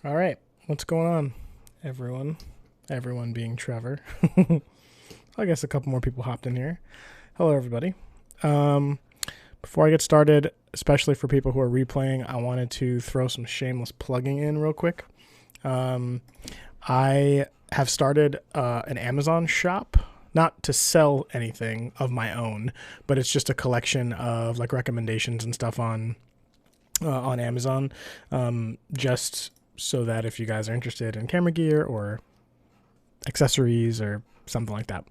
All right, what's going on, everyone? Everyone being Trevor. I guess a couple more people hopped in here. Hello, everybody. Before I get started, especially for people who are replaying, I wanted to throw some shameless plugging in real quick. I have started an Amazon shop, not to sell anything of my own, but it's just a collection of like recommendations and stuff on Amazon, just so that if you guys are interested in camera gear or accessories or something like that,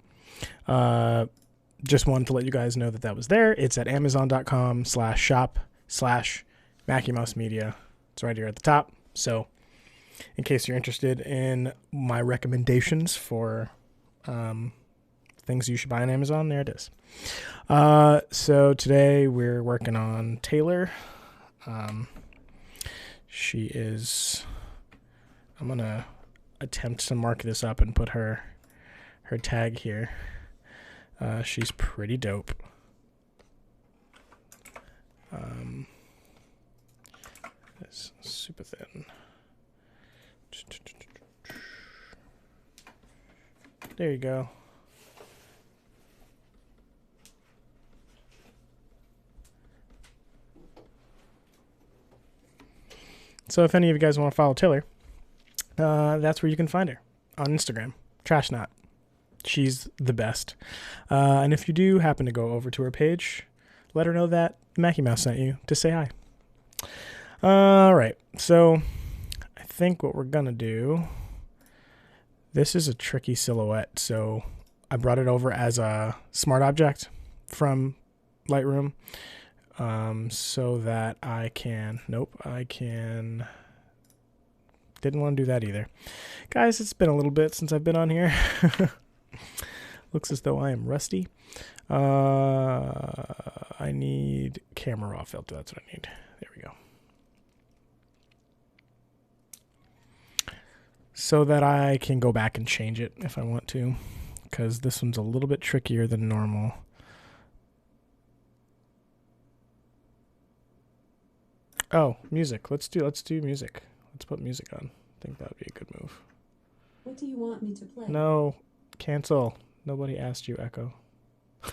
just wanted to let you guys know that that was there. It's at amazon.com/shop/MackyMouseMedia. It's right here at the top. So in case you're interested in my recommendations for things you should buy on Amazon, there it is. So today we're working on Taylor. She is, I'm going to attempt to mark this up and put her tag here. She's pretty dope. It's super thin. There you go. So if any of you guys want to follow Taylor, that's where you can find her, on Instagram. Trashnot. She's the best. And if you do happen to go over to her page, let her know that Mackie Mouse sent you to say hi. All right. So I think what we're going to do, this is a tricky silhouette. So I brought it over as a smart object from Lightroom. So that I can, didn't want to do that either. Guys, it's been a little bit since I've been on here. Looks as though I am rusty. I need camera raw filter. That's what I need. There we go. So that I can go back and change it if I want to, because this one's a little bit trickier than normal. Oh, music. Let's do music. Let's put music on. I think that would be a good move. What do you want me to play? No, cancel. Nobody asked you, Echo. I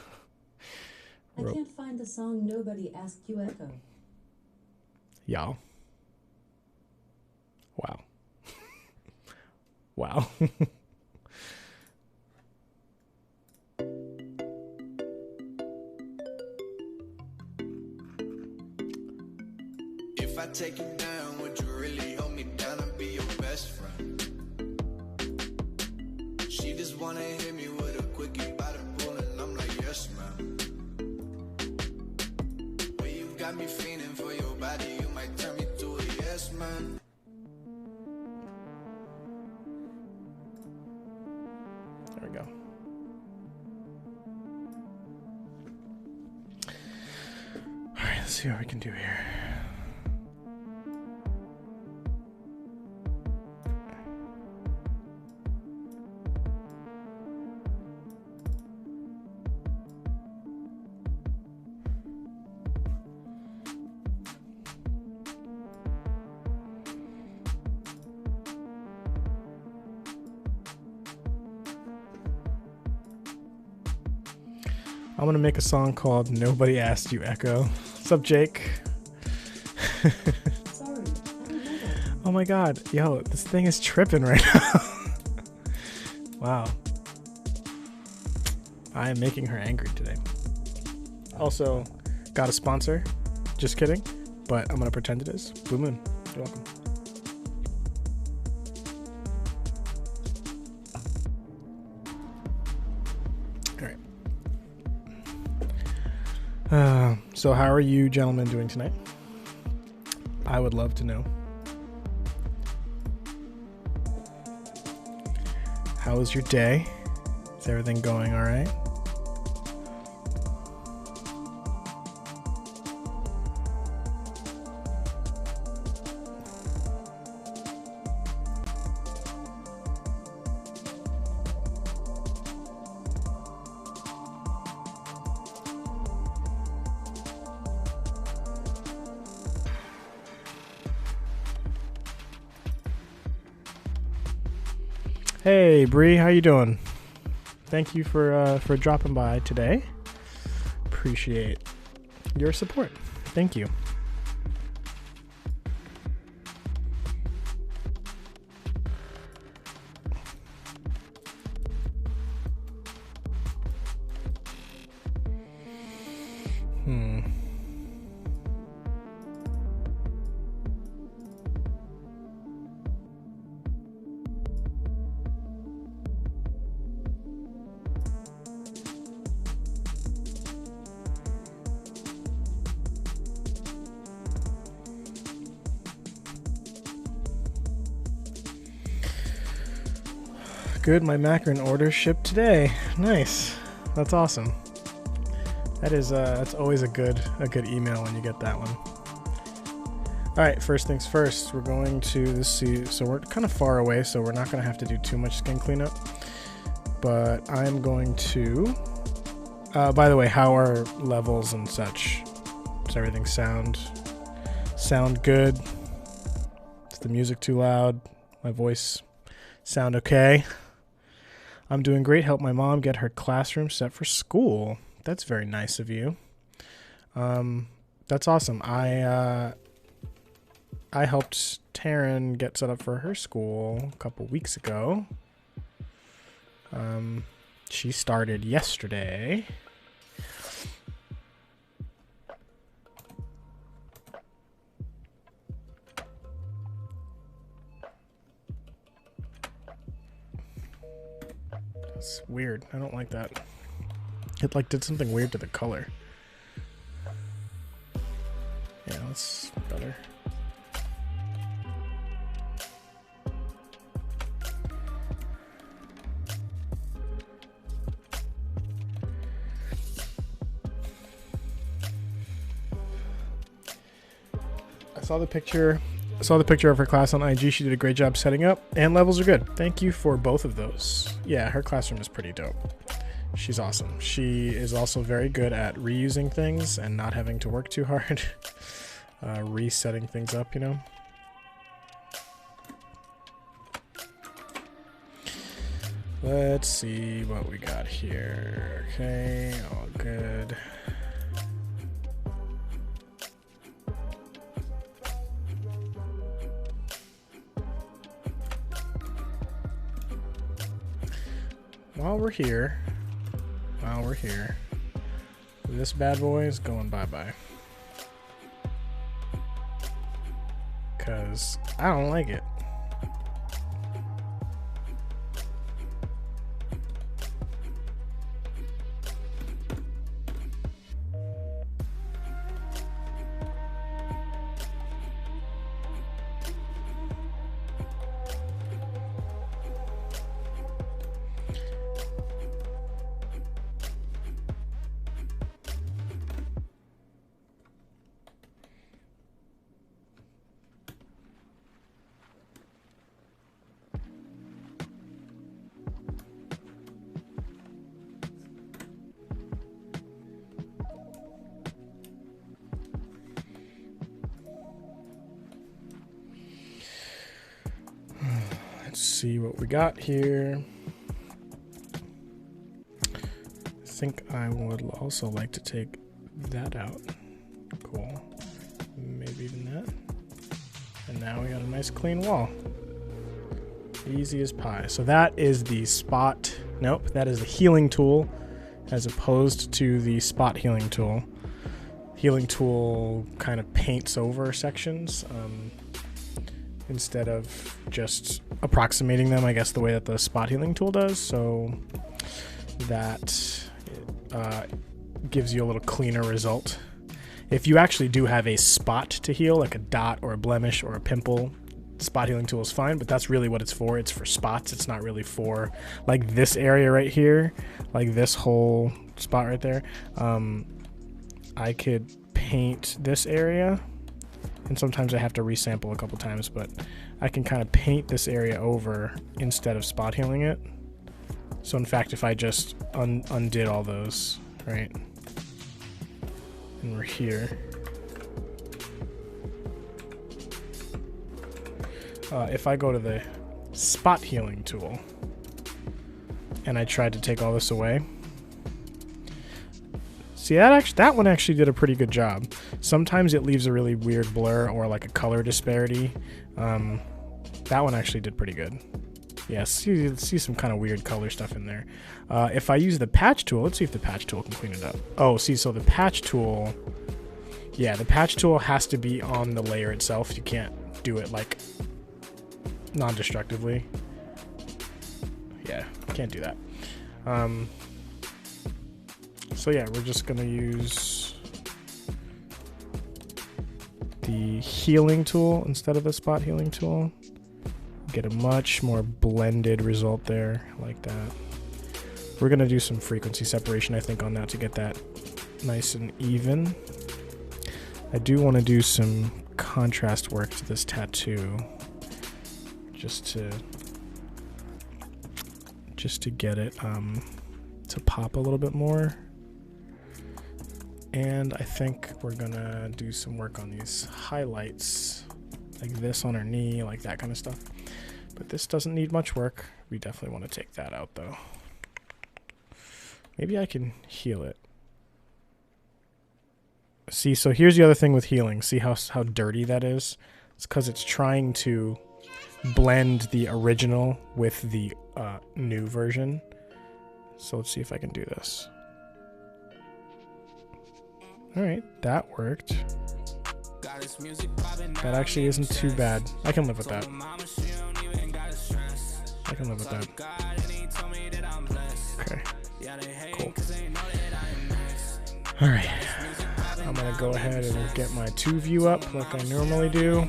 can't find the song Nobody Asked You, Echo. Y'all. Wow. Wow. If I take you down, would you really hold me down and be your best friend? She just wanna hit me with a quickie by the pool, and I'm like, yes, ma'am. Well, you got me fiending for your body, you might turn me to a yes, man. There we go. All right, let's see what we can do here. I'm going to make a song called Nobody Asked You, Echo. What's up, Jake? Sorry, I don't know that. Oh my god. Yo, this thing is tripping right now. Wow. I am making her angry today. Also, got a sponsor. Just kidding. But I'm going to pretend it is. Blue Moon. You're welcome. So how are you gentlemen doing tonight? I would love to know. How was your day? Is everything going all right? Hey, Bree, how you doing? Thank you for dropping by today. Appreciate your support. Thank you. Good, my macaron order shipped today. Nice. That's awesome. That's always a good email when you get that one. All right, first things first, we're going to see. So we're kind of far away, so we're not going to have to do too much skin cleanup. But I'm going to. By the way, how are levels and such? Does everything sound good? Is the music too loud? My voice sound okay? I'm doing great. Help my mom get her classroom set for school. That's very nice of you. That's awesome. I helped Taryn get set up for her school a couple weeks ago. She started yesterday. It's weird. I don't like that. It like did something weird to the color. Yeah, that's better. I saw the picture of her class on IG. She did a great job setting up, and levels are good. Thank you for both of those. Yeah, her classroom is pretty dope. She's awesome. She is also very good at reusing things and not having to work too hard. Resetting things up, you know. Let's see what we got here. Okay, all good. While we're here, this bad boy is going bye-bye. Because I don't like it. Let's see what we got here. I think I would also like to take that out. Cool. Maybe even that. And now we got a nice clean wall. Easy as pie. So that is the spot. Nope, that is the healing tool as opposed to the spot healing tool. Healing tool kind of paints over sections instead of just approximating them, I guess, the way that the spot healing tool does. So that gives you a little cleaner result. If you actually do have a spot to heal, like a dot or a blemish or a pimple, spot healing tool is fine, but that's really what it's for. It's for spots. It's not really for like this area right here, like this whole spot right there. I could paint this area, and sometimes I have to resample a couple times, but I can kind of paint this area over instead of spot healing it. So in fact, if I just undid all those, right, and we're here, if I go to the spot healing tool, and I tried to take all this away. See, that one actually did a pretty good job. Sometimes it leaves a really weird blur or like a color disparity. That one actually did pretty good. Yeah, see some kind of weird color stuff in there. If I use the patch tool, let's see if the patch tool can clean it up. Oh, see, so the patch tool, yeah, the patch tool has to be on the layer itself. You can't do it like non-destructively. Yeah, can't do that. So yeah, we're just gonna use the healing tool instead of the spot healing tool. Get a much more blended result there, like that. We're gonna do some frequency separation, I think, on that to get that nice and even. I do want to do some contrast work to this tattoo, just to get it to pop a little bit more. And I think we're gonna do some work on these highlights, like this on her knee, like that kind of stuff. But this doesn't need much work. We definitely want to take that out though. Maybe I can heal it. See, so here's the other thing with healing. See how dirty that is? It's because it's trying to blend the original with the new version. So let's see if I can do this. Alright, that worked. That actually isn't too bad. I can live with that. I can live with that. Okay. Cool. Alright. I'm gonna go ahead and get my 2 view up like I normally do.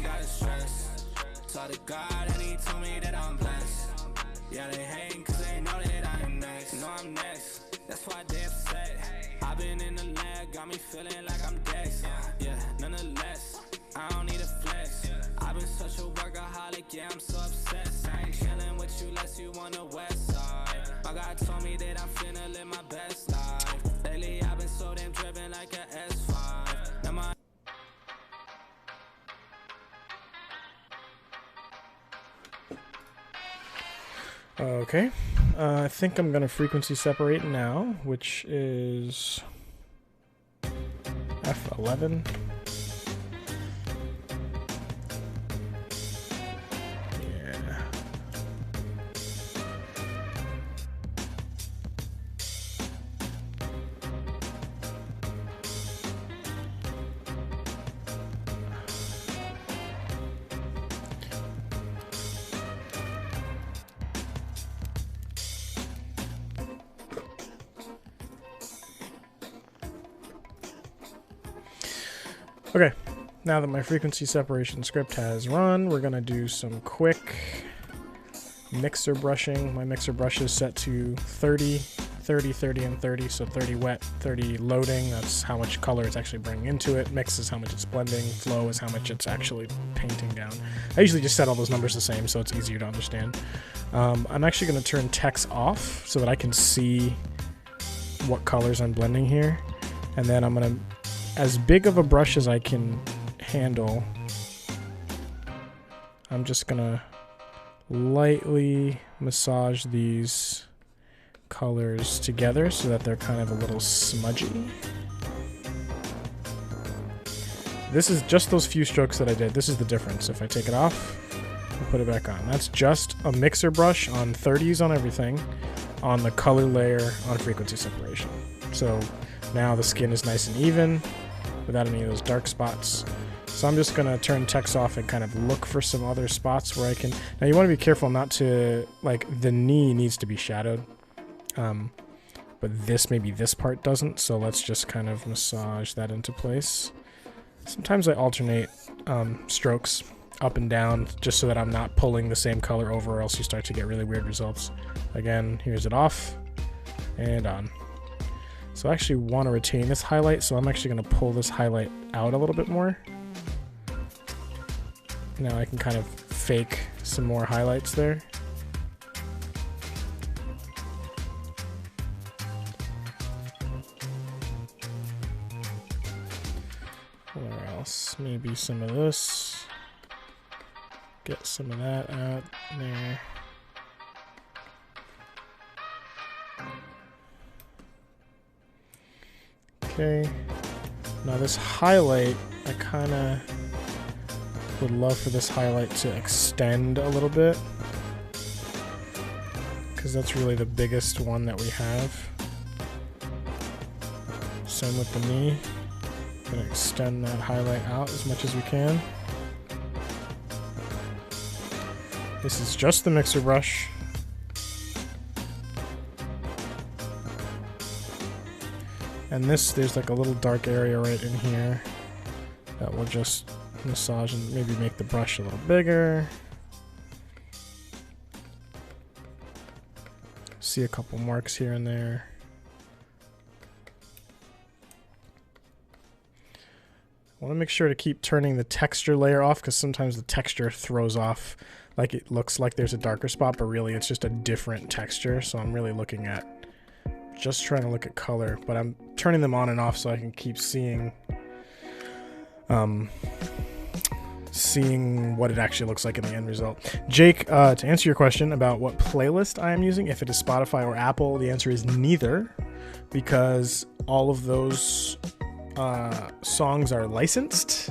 Yeah, I'm so obsessed. I ain't chillin' with you unless you on the west side. My God told me that I'm finna live my best life. Lately I've been so damn driven like a S5. Now my Okay. I think I'm gonna frequency separate now, which is F11. Okay, now that my frequency separation script has run, we're going to do some quick mixer brushing. My mixer brush is set to 30, 30, 30, and 30. So 30 wet, 30 loading. That's how much color it's actually bringing into it. Mix is how much it's blending. Flow is how much it's actually painting down. I usually just set all those numbers the same so it's easier to understand. I'm actually going to turn text off so that I can see what colors I'm blending here. And then I'm going to, as big of a brush as I can handle, I'm just gonna lightly massage these colors together so that they're kind of a little smudgy. This is just those few strokes that I did. This is the difference. If I take it off and put it back on, that's just a mixer brush on 30s on everything, on the color layer on frequency separation. So now the skin is nice and even without any of those dark spots. So I'm just gonna turn text off and kind of look for some other spots where I can. Now you want to be careful not to, like, the knee needs to be shadowed, but maybe this part doesn't. So let's just kind of massage that into place. Sometimes I alternate strokes up and down just so that I'm not pulling the same color over, or else you start to get really weird results. Again, here's it off and on. So I actually want to retain this highlight, so I'm actually going to pull this highlight out a little bit more. Now I can kind of fake some more highlights there. Where else? Maybe some of this. Get some of that out there. Okay. Now this highlight, I kind of would love for this highlight to extend a little bit, because that's really the biggest one that we have. Same with the knee. I'm going to extend that highlight out as much as we can. This is just the mixer brush. And this, there's like a little dark area right in here that will just massage and maybe make the brush a little bigger. See a couple marks here and there. I want to make sure to keep turning the texture layer off, because sometimes the texture throws off, like it looks like there's a darker spot, but really it's just a different texture. So I'm really looking at, just trying to look at color, but I'm turning them on and off so I can keep seeing seeing what it actually looks like in the end result. Jake, to answer your question about what playlist I am using, if it is Spotify or Apple, the answer is neither, because all of those songs are licensed,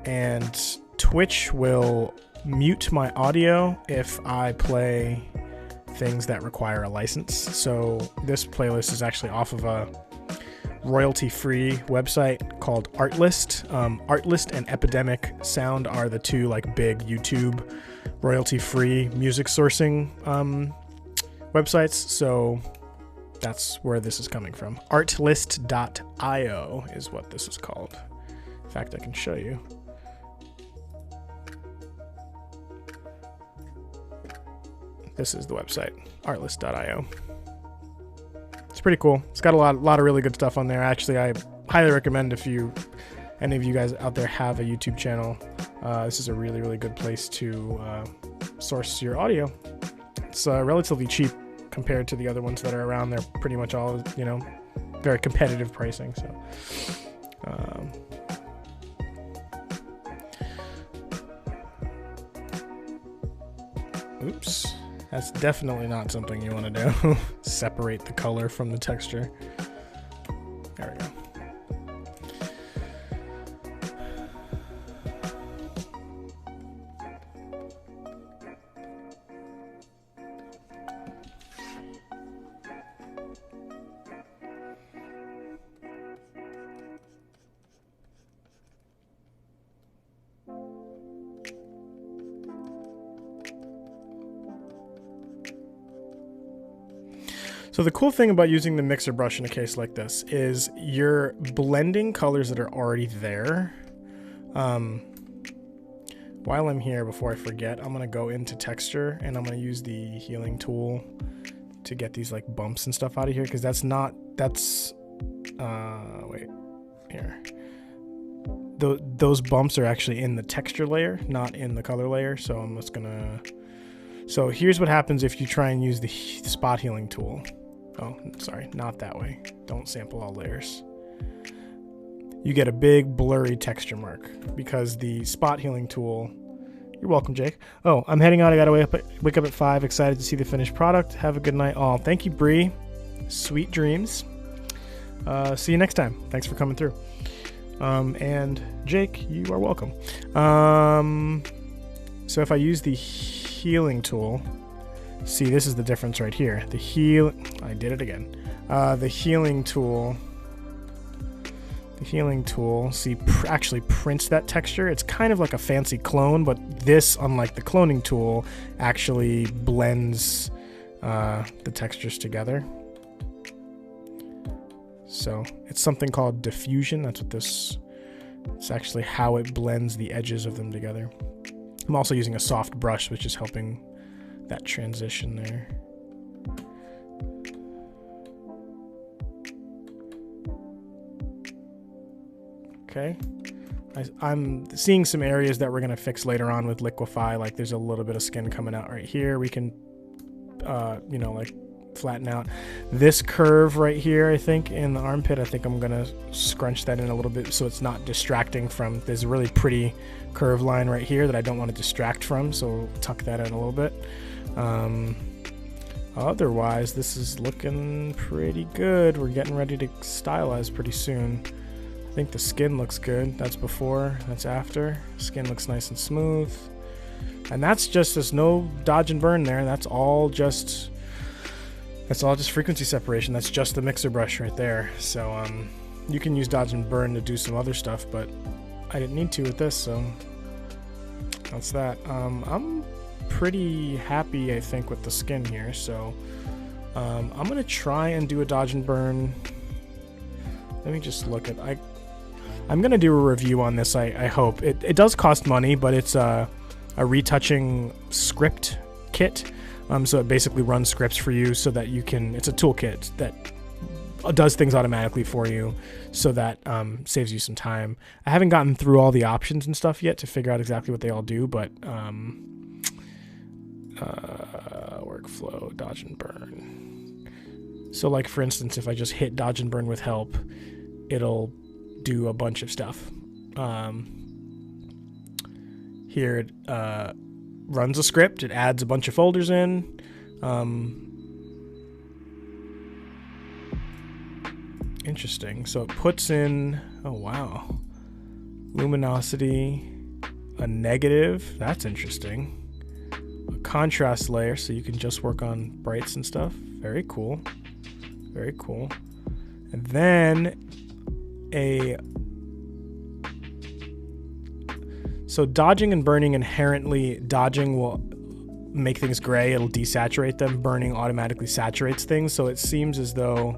and Twitch will mute my audio if I play things that require a license. So this playlist is actually off of a royalty-free website called Artlist. Artlist and Epidemic Sound are the two like big YouTube royalty-free music sourcing websites. So that's where this is coming from. Artlist.io is what this is called. In fact, I can show you. This is the website, artlist.io. It's pretty cool. It's got a lot of really good stuff on there. Actually, I highly recommend if any of you guys out there have a YouTube channel, this is a really, really good place to source your audio. It's relatively cheap compared to the other ones that are around. They're pretty much all, you know, very competitive pricing. So, oops. That's definitely not something you want to do. Separate the color from the texture. There we go. So the cool thing about using the mixer brush in a case like this is you're blending colors that are already there. While I'm here, before I forget, I'm gonna go into texture and I'm gonna use the healing tool to get these like bumps and stuff out of here, because wait, here. Those bumps are actually in the texture layer, not in the color layer. So I'm just gonna, so here's what happens if you try and use the spot healing tool. Oh, sorry, not that way. Don't sample all layers. You get a big blurry texture mark because the spot healing tool. You're welcome, Jake. Oh, I'm heading out. I gotta wake up at 5. Excited to see the finished product. Have a good night. Oh, thank you, Bree. Sweet dreams. See you next time. Thanks for coming through. And Jake, you are welcome. So if I use the healing tool, see, this is the difference right here. I did it again. The healing tool, see, actually prints that texture. It's kind of like a fancy clone, but this, unlike the cloning tool, actually blends the textures together. So it's something called diffusion. That's what it's actually how it blends the edges of them together. I'm also using a soft brush, which is helping that transition there. Okay. I'm seeing some areas that we're going to fix later on with liquify. Like there's a little bit of skin coming out right here. We can, you know, like flatten out this curve right here. I think in the armpit, I think I'm going to scrunch that in a little bit so it's not distracting from, there's a really pretty curve line right here that I don't want to distract from. So we'll tuck that in a little bit. Otherwise, this is looking pretty good. We're getting ready to stylize pretty soon. I think the skin looks good. That's before, that's after. Skin looks nice and smooth. And that's just, there's no dodge and burn there. That's all just frequency separation. That's just the mixer brush right there. So you can use dodge and burn to do some other stuff, but I didn't need to with this, so that's that. I'm pretty happy, I think, with the skin here, so I'm gonna try and do a dodge and burn. Let me just look at, I'm gonna do a review on this. I hope it does cost money, but it's a retouching script kit, so it basically runs scripts for you so that you can, it's a toolkit that does things automatically for you, so that saves you some time. I haven't gotten through all the options and stuff yet to figure out exactly what they all do, but workflow, dodge and burn. So like, for instance, if I just hit dodge and burn with help, it'll do a bunch of stuff. Here it runs a script, it adds a bunch of folders in. Interesting. So it puts in, oh wow, luminosity, a negative, that's interesting. A contrast layer, so you can just work on brights and stuff. Very cool. Very cool. And then so dodging and burning, inherently, dodging will make things gray, it'll desaturate them. Burning automatically saturates things, so it seems as though,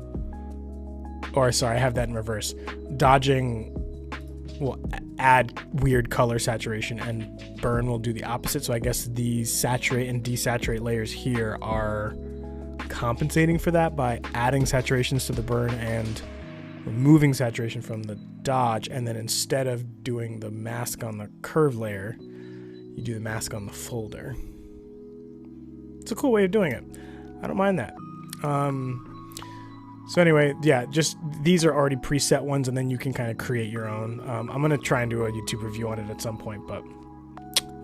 or sorry, I have that in reverse. Dodging will add weird color saturation, and burn will do the opposite. So I guess these saturate and desaturate layers here are compensating for that by adding saturations to the burn and removing saturation from the dodge. And then instead of doing the mask on the curve layer, you do the mask on the folder. It's a cool way of doing it. I don't mind that. So anyway, yeah, just these are already preset ones, and then you can kind of create your own. I'm going to try and do a YouTube review on it at some point, but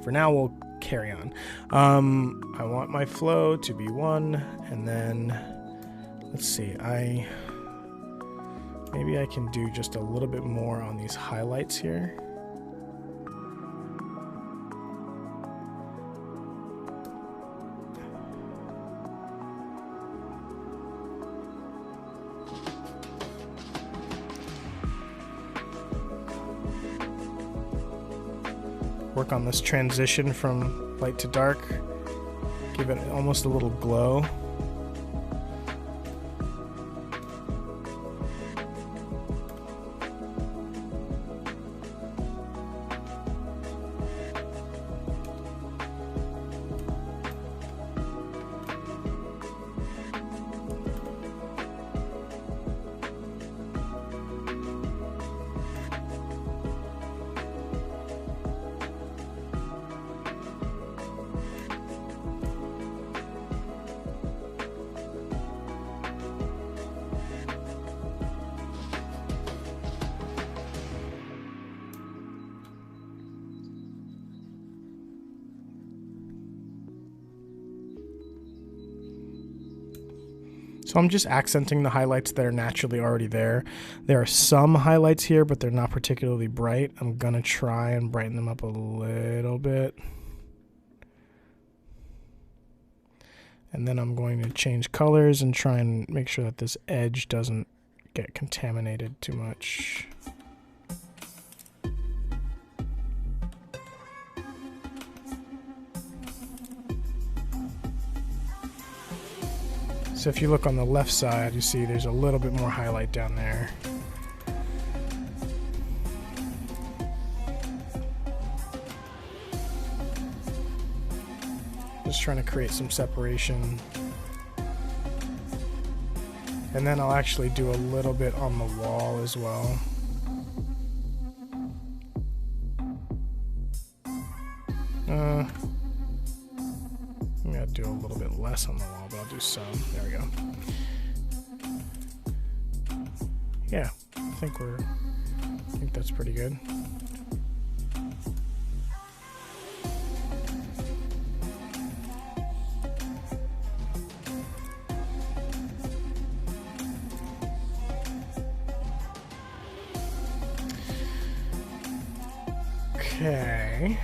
for now we'll carry on. I want my flow to be 1, and then let's see, maybe I can do just a little bit more on these highlights here. Work on this transition from light to dark, give it almost a little glow. So I'm just accenting the highlights that are naturally already there. There are some highlights here, but they're not particularly bright. I'm gonna try and brighten them up a little bit. And then I'm going to change colors and try and make sure that this edge doesn't get contaminated too much. So if you look on the left side, you see there's a little bit more highlight down there. Just trying to create some separation. And then I'll actually do a little bit on the wall as well. I'm gonna do a little bit less on the wall, but I'll do some. There we go. Yeah, I think that's pretty good. Okay.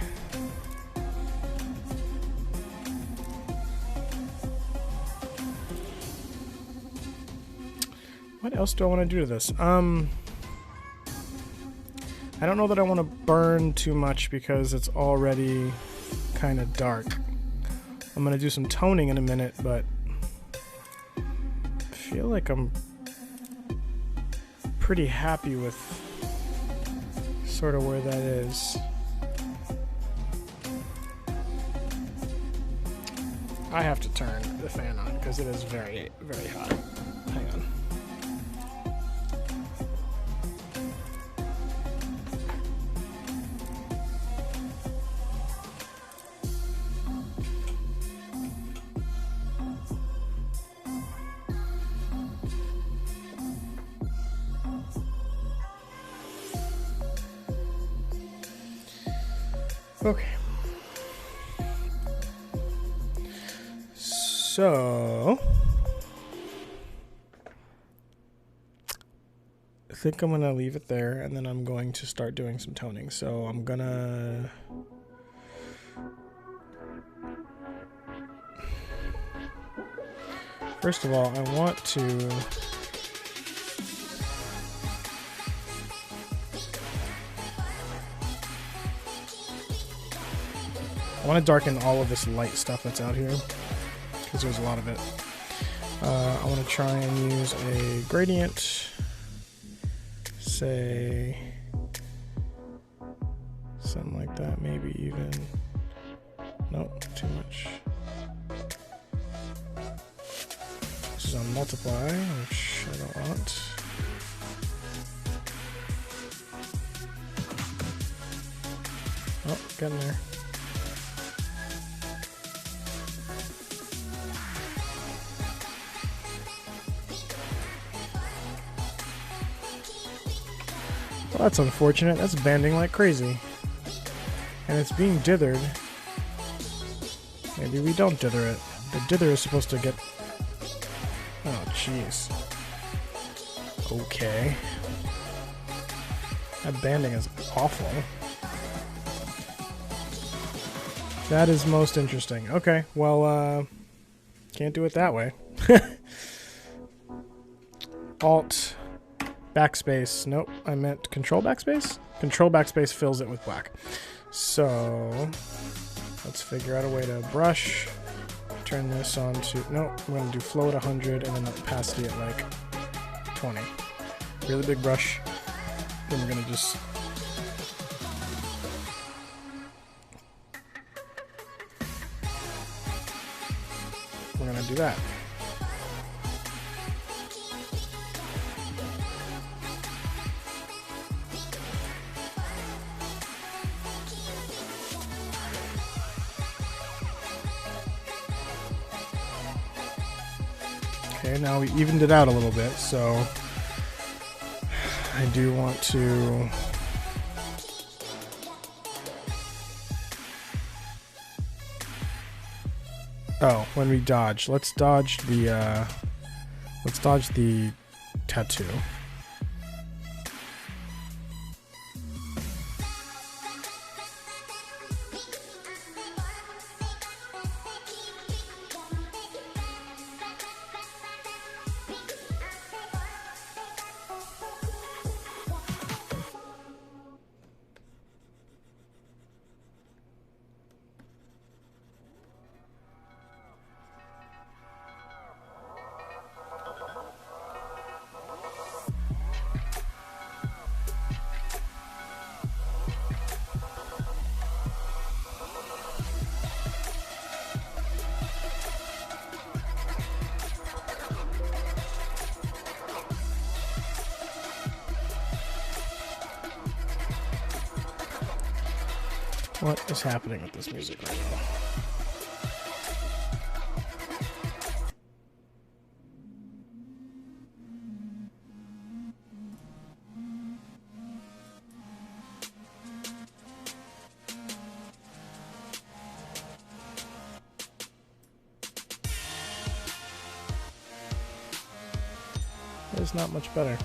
What else do I want to do to this? I don't know that I want to burn too much because it's already kind of dark. I'm going to do some toning in a minute, but I feel like I'm pretty happy with sort of where that is. I have to turn the fan on because it is very, very hot. Hang on. Okay. So I think I'm gonna leave it there, and then I'm going to start doing some toning. So I'm gonna first of all, I want to darken all of this light stuff that's out here, because there's a lot of it. I want to try and use a gradient, say something like that, maybe even, nope, too much. This is on multiply, which I don't want. Oh, getting there. Well, that's unfortunate. That's banding like crazy. And it's being dithered. Maybe we don't dither it. The dither is supposed to get... Oh, jeez. Okay. That banding is awful. That is most interesting. Okay, well, can't do it that way. Alt... Backspace. Nope, I meant Control Backspace? Control Backspace fills it with black. So, let's figure out a way to brush. Turn this on to... Nope, we're going to do flow at 100 and then opacity at like 20. Really big brush. Then we're going to just... We're going to do that. Okay, now we evened it out a little bit, so I do want to when we dodge, let's dodge the tattoo. What is happening with this music right now? It's not much better.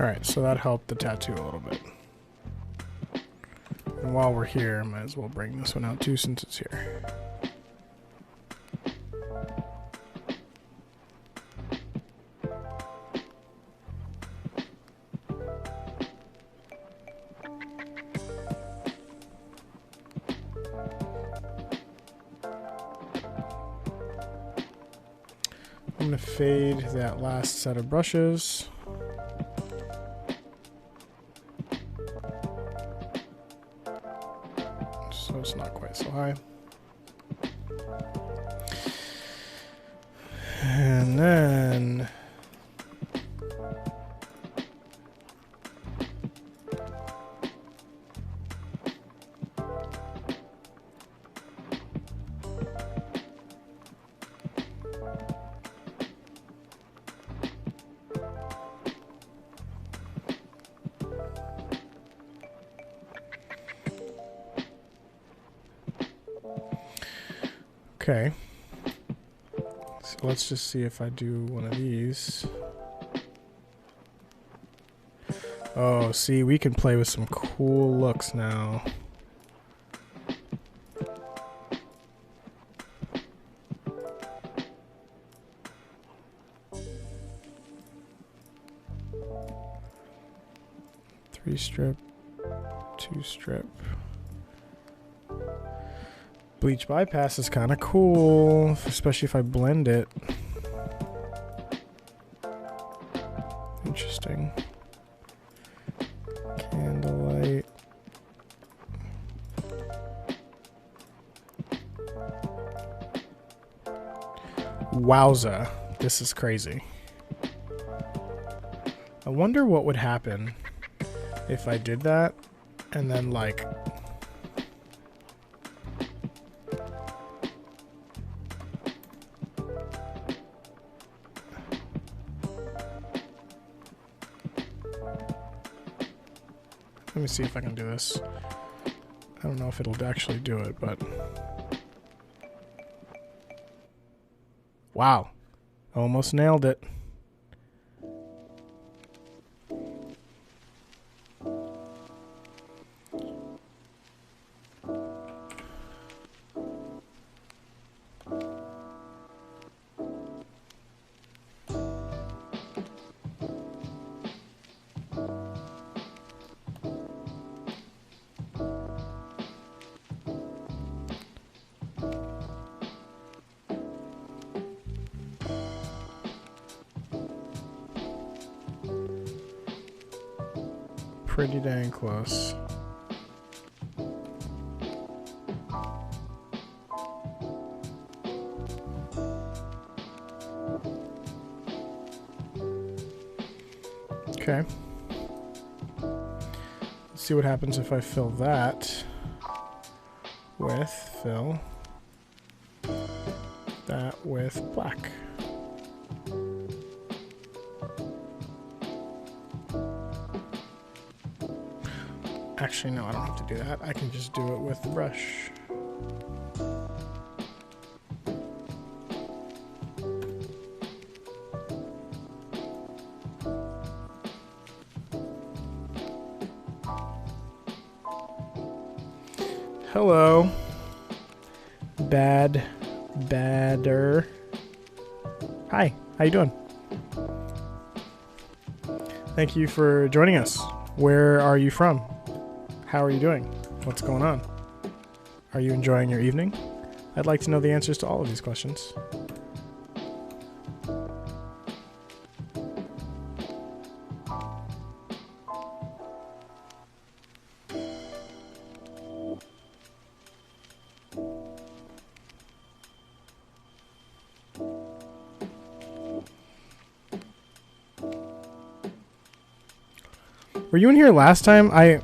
Alright, so that helped the tattoo a little bit. And while we're here, I might as well bring this one out too since it's here. I'm going to fade that last set of brushes. So it's not quite so high. And then okay, so let's just see if I do one of these. Oh, see, we can play with some cool looks now. Three strip, two strip. Bleach bypass is kind of cool, especially if I blend it. Interesting. Candlelight. Wowza, this is crazy. I wonder what would happen if I did that and then like let me see if I can do this. I don't know if it'll actually do it, but wow, almost nailed it. Pretty dang close. Okay. Let's see what happens if I fill that with that with black. Actually, no, I don't have to do that. I can just do it with the brush. Hello. Badder. Hi, how you doing? Thank you for joining us. Where are you from? How are you doing? What's going on? Are you enjoying your evening? I'd like to know the answers to all of these questions. Were you in here last time? I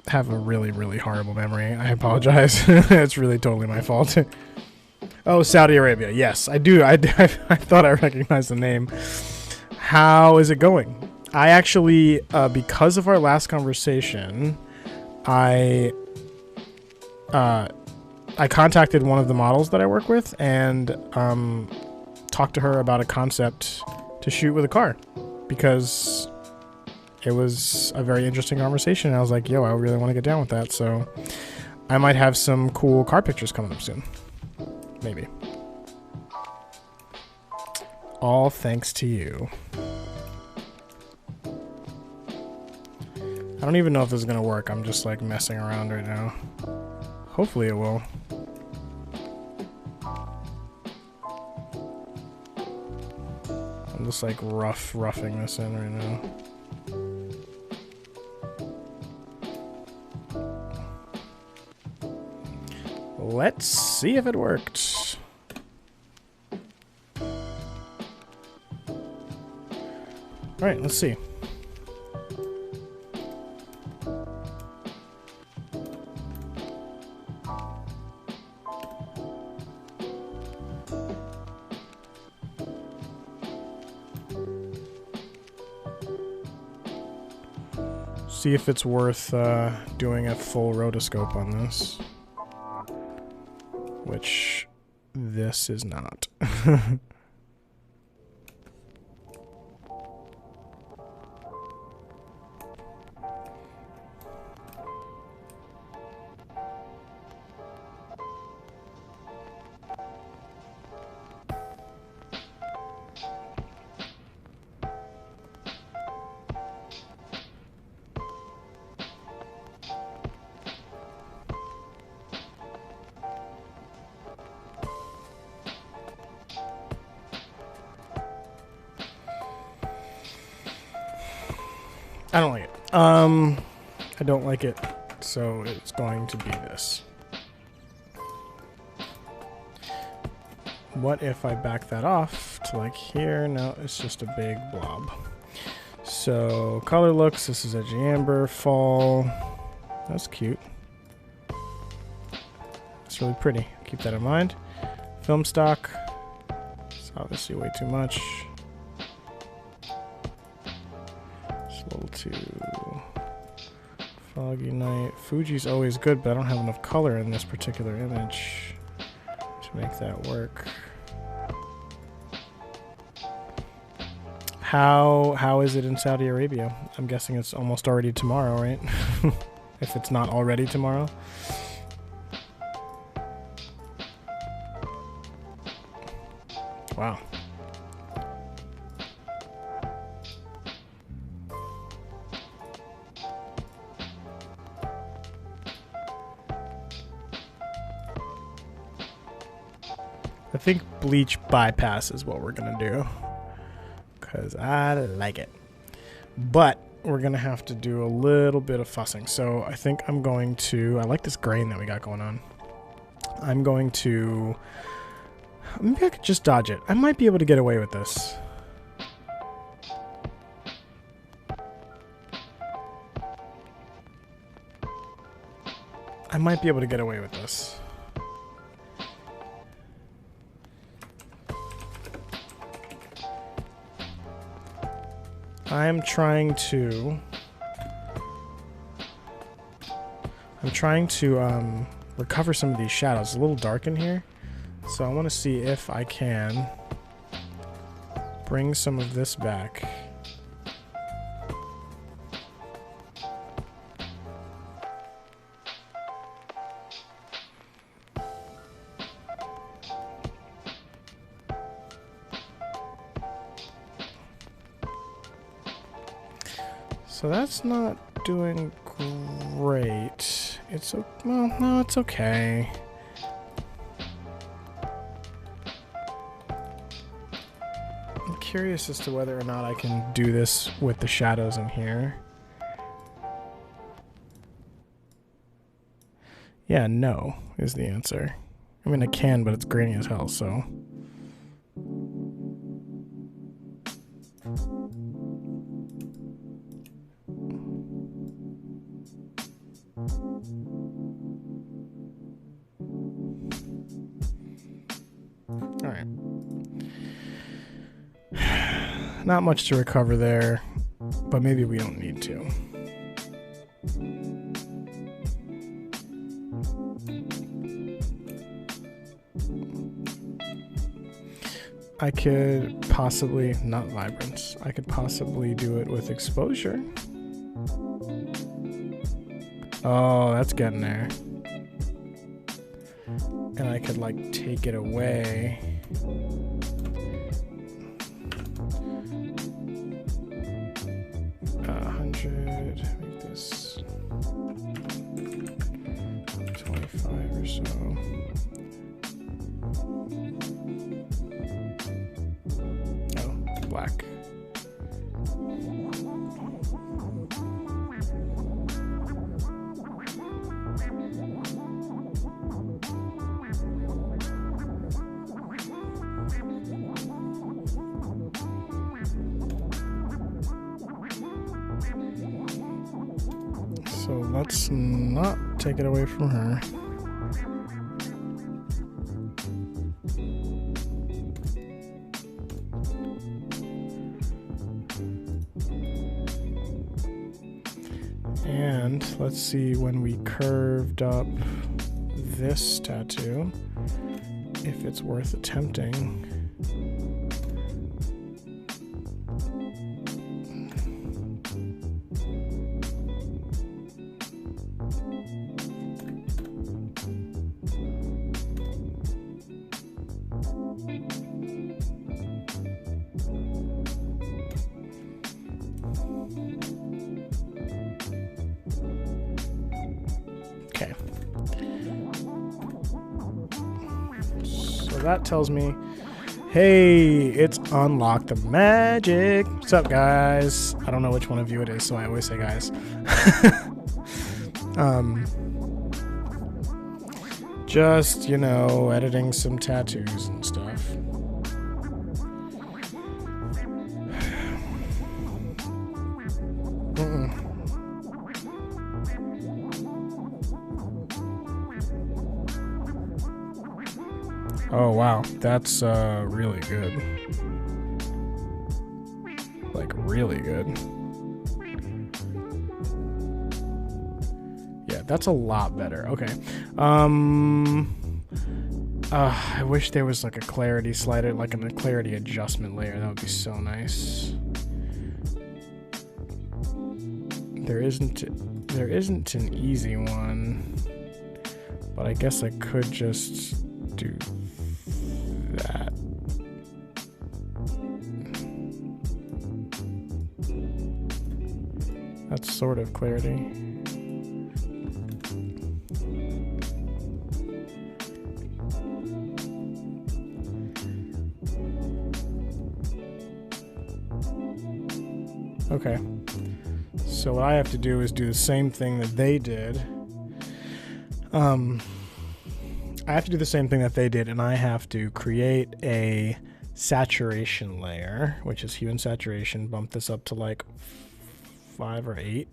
have a really, really horrible memory. I apologize. It's really totally my fault. Oh, Saudi Arabia. Yes, I do. I thought I recognized the name. How is it going? I actually, because of our last conversation, I contacted one of the models that I work with and talked to her about a concept to shoot with a car, because it was a very interesting conversation. I was like, yo, I really want to get down with that. So I might have some cool car pictures coming up soon. Maybe. All thanks to you. I don't even know if this is going to work. I'm just like messing around right now. Hopefully it will. I'm just like roughing this in right now. Let's see if it worked. All right, let's see. See if it's worth doing a full rotoscope on this. Which this is not. I don't like it. I don't like it, so it's going to be this. What if I back that off to like here? No, it's just a big blob. So color looks, this is edgy amber, fall. That's cute. It's really pretty. Keep that in mind. Film stock. It's obviously way too much. It's a little too foggy night. Fuji's always good, but I don't have enough color in this particular image to make that work. How is it in Saudi Arabia? I'm guessing it's almost already tomorrow, right? If it's not already tomorrow. Wow. I think bleach bypass is what we're gonna do, because I like it. But we're gonna have to do a little bit of fussing. So I think I'm going to, I like this grain that we got going on. I'm going to, maybe I could just dodge it. I might be able to get away with this. I might be able to get away with this. I'm trying to recover some of these shadows. It's a little dark in here, so I want to see if I can bring some of this back. So that's not doing great. It's well, no, it's okay. I'm curious as to whether or not I can do this with the shadows in here. Yeah, no is the answer. I mean, I can, but it's grainy as hell, so. Alright. Not much to recover there, but maybe we don't need to. I could possibly, not vibrance, I could possibly do it with exposure. Oh, that's getting there. And I could like take it away. 100, make this 25 or so. Oh, black. So let's not take it away from her. And let's see, when we curved up this tattoo, if it's worth attempting. Okay. So that tells me, hey, it's unlocked the magic. What's up, guys? I don't know which one of you it is, so I always say guys. Just, you know, editing some tattoos and stuff. Oh wow, that's really good. Like really good. Yeah, that's a lot better. Okay. I wish there was like a clarity slider, like a clarity adjustment layer. That would be so nice. There isn't an easy one, but I guess I could just do that. That's sort of clarity. Okay. So what I have to do is do the same thing that they did. I have to do the same thing that they did, and I have to create a saturation layer, which is hue and saturation. Bump this up to like 5 or 8.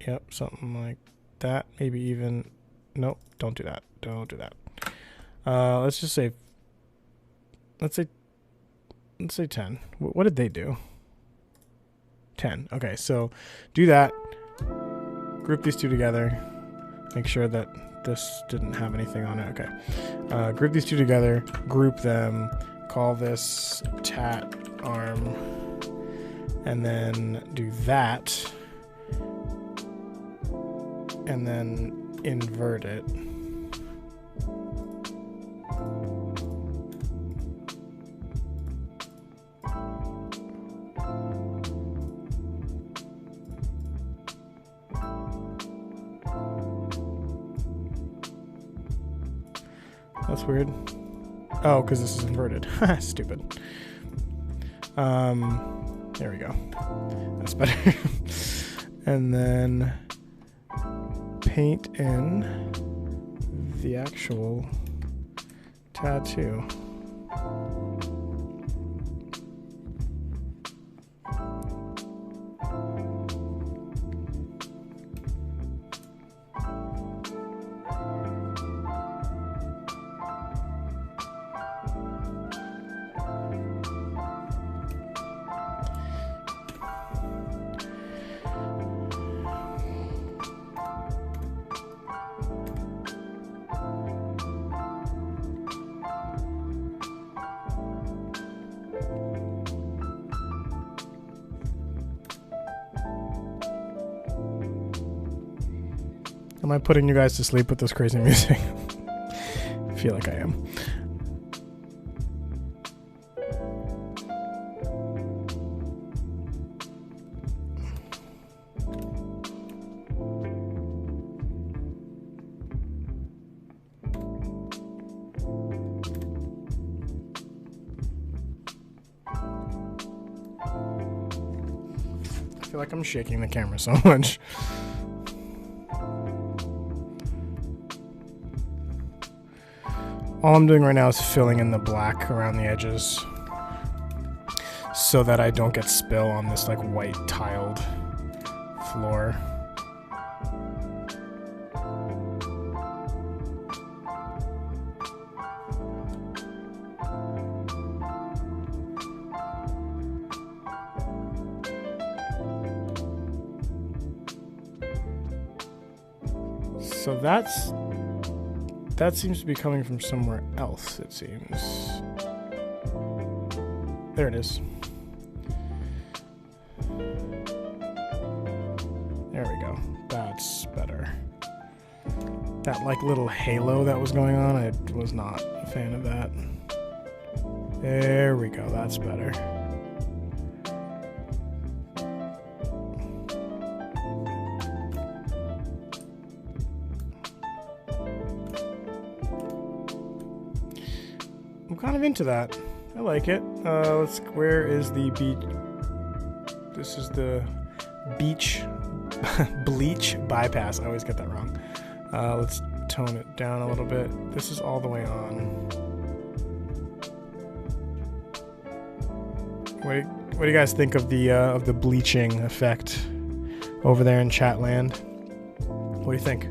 Yep, something like that. Maybe even, nope, don't do that. Don't do that. Let's just say, let's say 10. What did they do? 10. Okay, so do that. Group these two together. Make sure that this didn't have anything on it. Okay. Group these two together. Group them. Call this tat arm. And then do that. And then invert it. That's weird. Oh, because this is inverted. Stupid. There we go. That's better. And then paint in the actual tattoo. Am I putting you guys to sleep with this crazy music? I feel like I am. I feel like I'm shaking the camera so much. All I'm doing right now is filling in the black around the edges so that I don't get spill on this like white tiled floor. So that seems to be coming from somewhere else, it seems. There it is. There we go. That's better. That like little halo that was going on, I was not a fan of that. There we go. That's better. I'm kind of into that. I like it. Where is the beach? This is the beach bleach bypass. I always get that wrong. Let's tone it down a little bit. This is all the way on. What do you guys think of the bleaching effect over there in chat land? What do you think?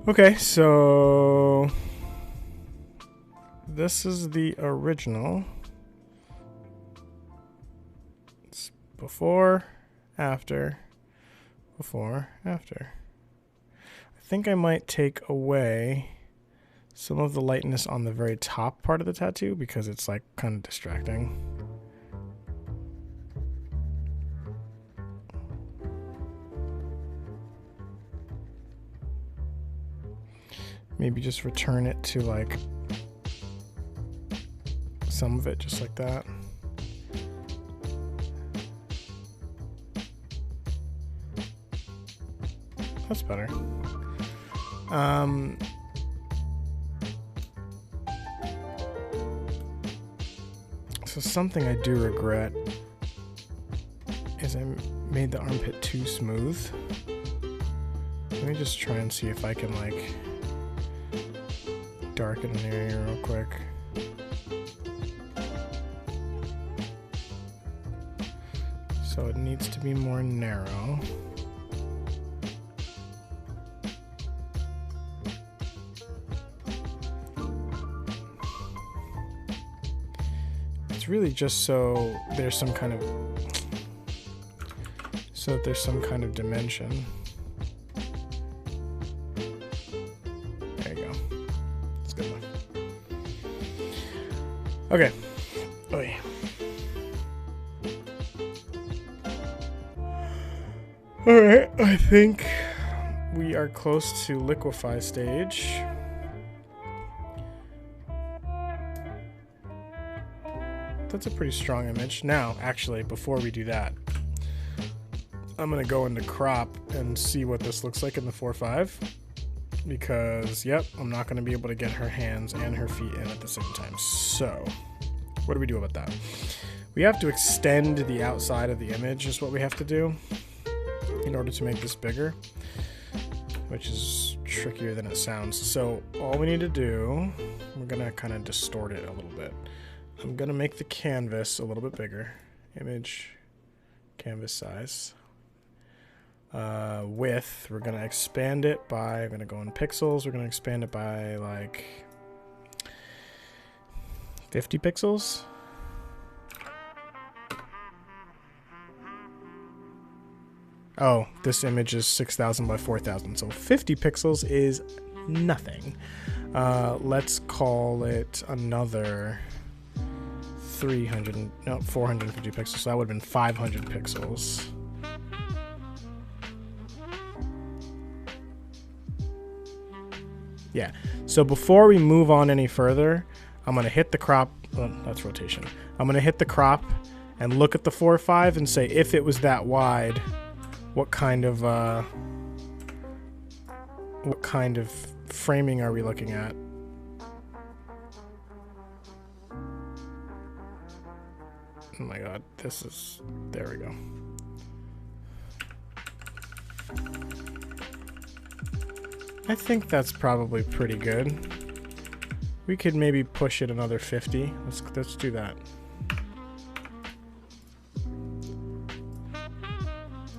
Okay, so this is the original. It's before, after, before, after. I think I might take away some of the lightness on the very top part of the tattoo because it's like kind of distracting. Maybe just return it to like some of it just like that. That's better. So something I do regret is I made the armpit too smooth. Let me just try and see if I can like darken the area real quick. So it needs to be more narrow. It's really just so there's some kind of dimension. There you go. That's good enough. Okay. Oh yeah. Alright, I think we are close to liquefy stage. That's a pretty strong image. Now, actually, before we do that, I'm going to go into crop and see what this looks like in the 4.5. Because, yep, I'm not going to be able to get her hands and her feet in at the same time. So, what do we do about that? We have to extend the outside of the image is what we have to do in order to make this bigger, which is trickier than it sounds. So all we need to do, we're going to kind of distort it a little bit. I'm going to make the canvas a little bit bigger. Image, canvas size. Width, we're going to expand it by, I'm going to go in pixels, we're going to expand it by like 50 pixels. Oh, this image is 6,000 by 4,000, so 50 pixels is nothing. Let's call it another 450 pixels, so that would have been 500 pixels. Yeah, so before we move on any further, I'm going to hit the crop. Oh, that's rotation. I'm going to hit the crop and look at the 4.5 and say, if it was that wide, what kind of framing are we looking at? Oh my god, this is... There we go. I think that's probably pretty good. We could maybe push it another 50. Let's do that.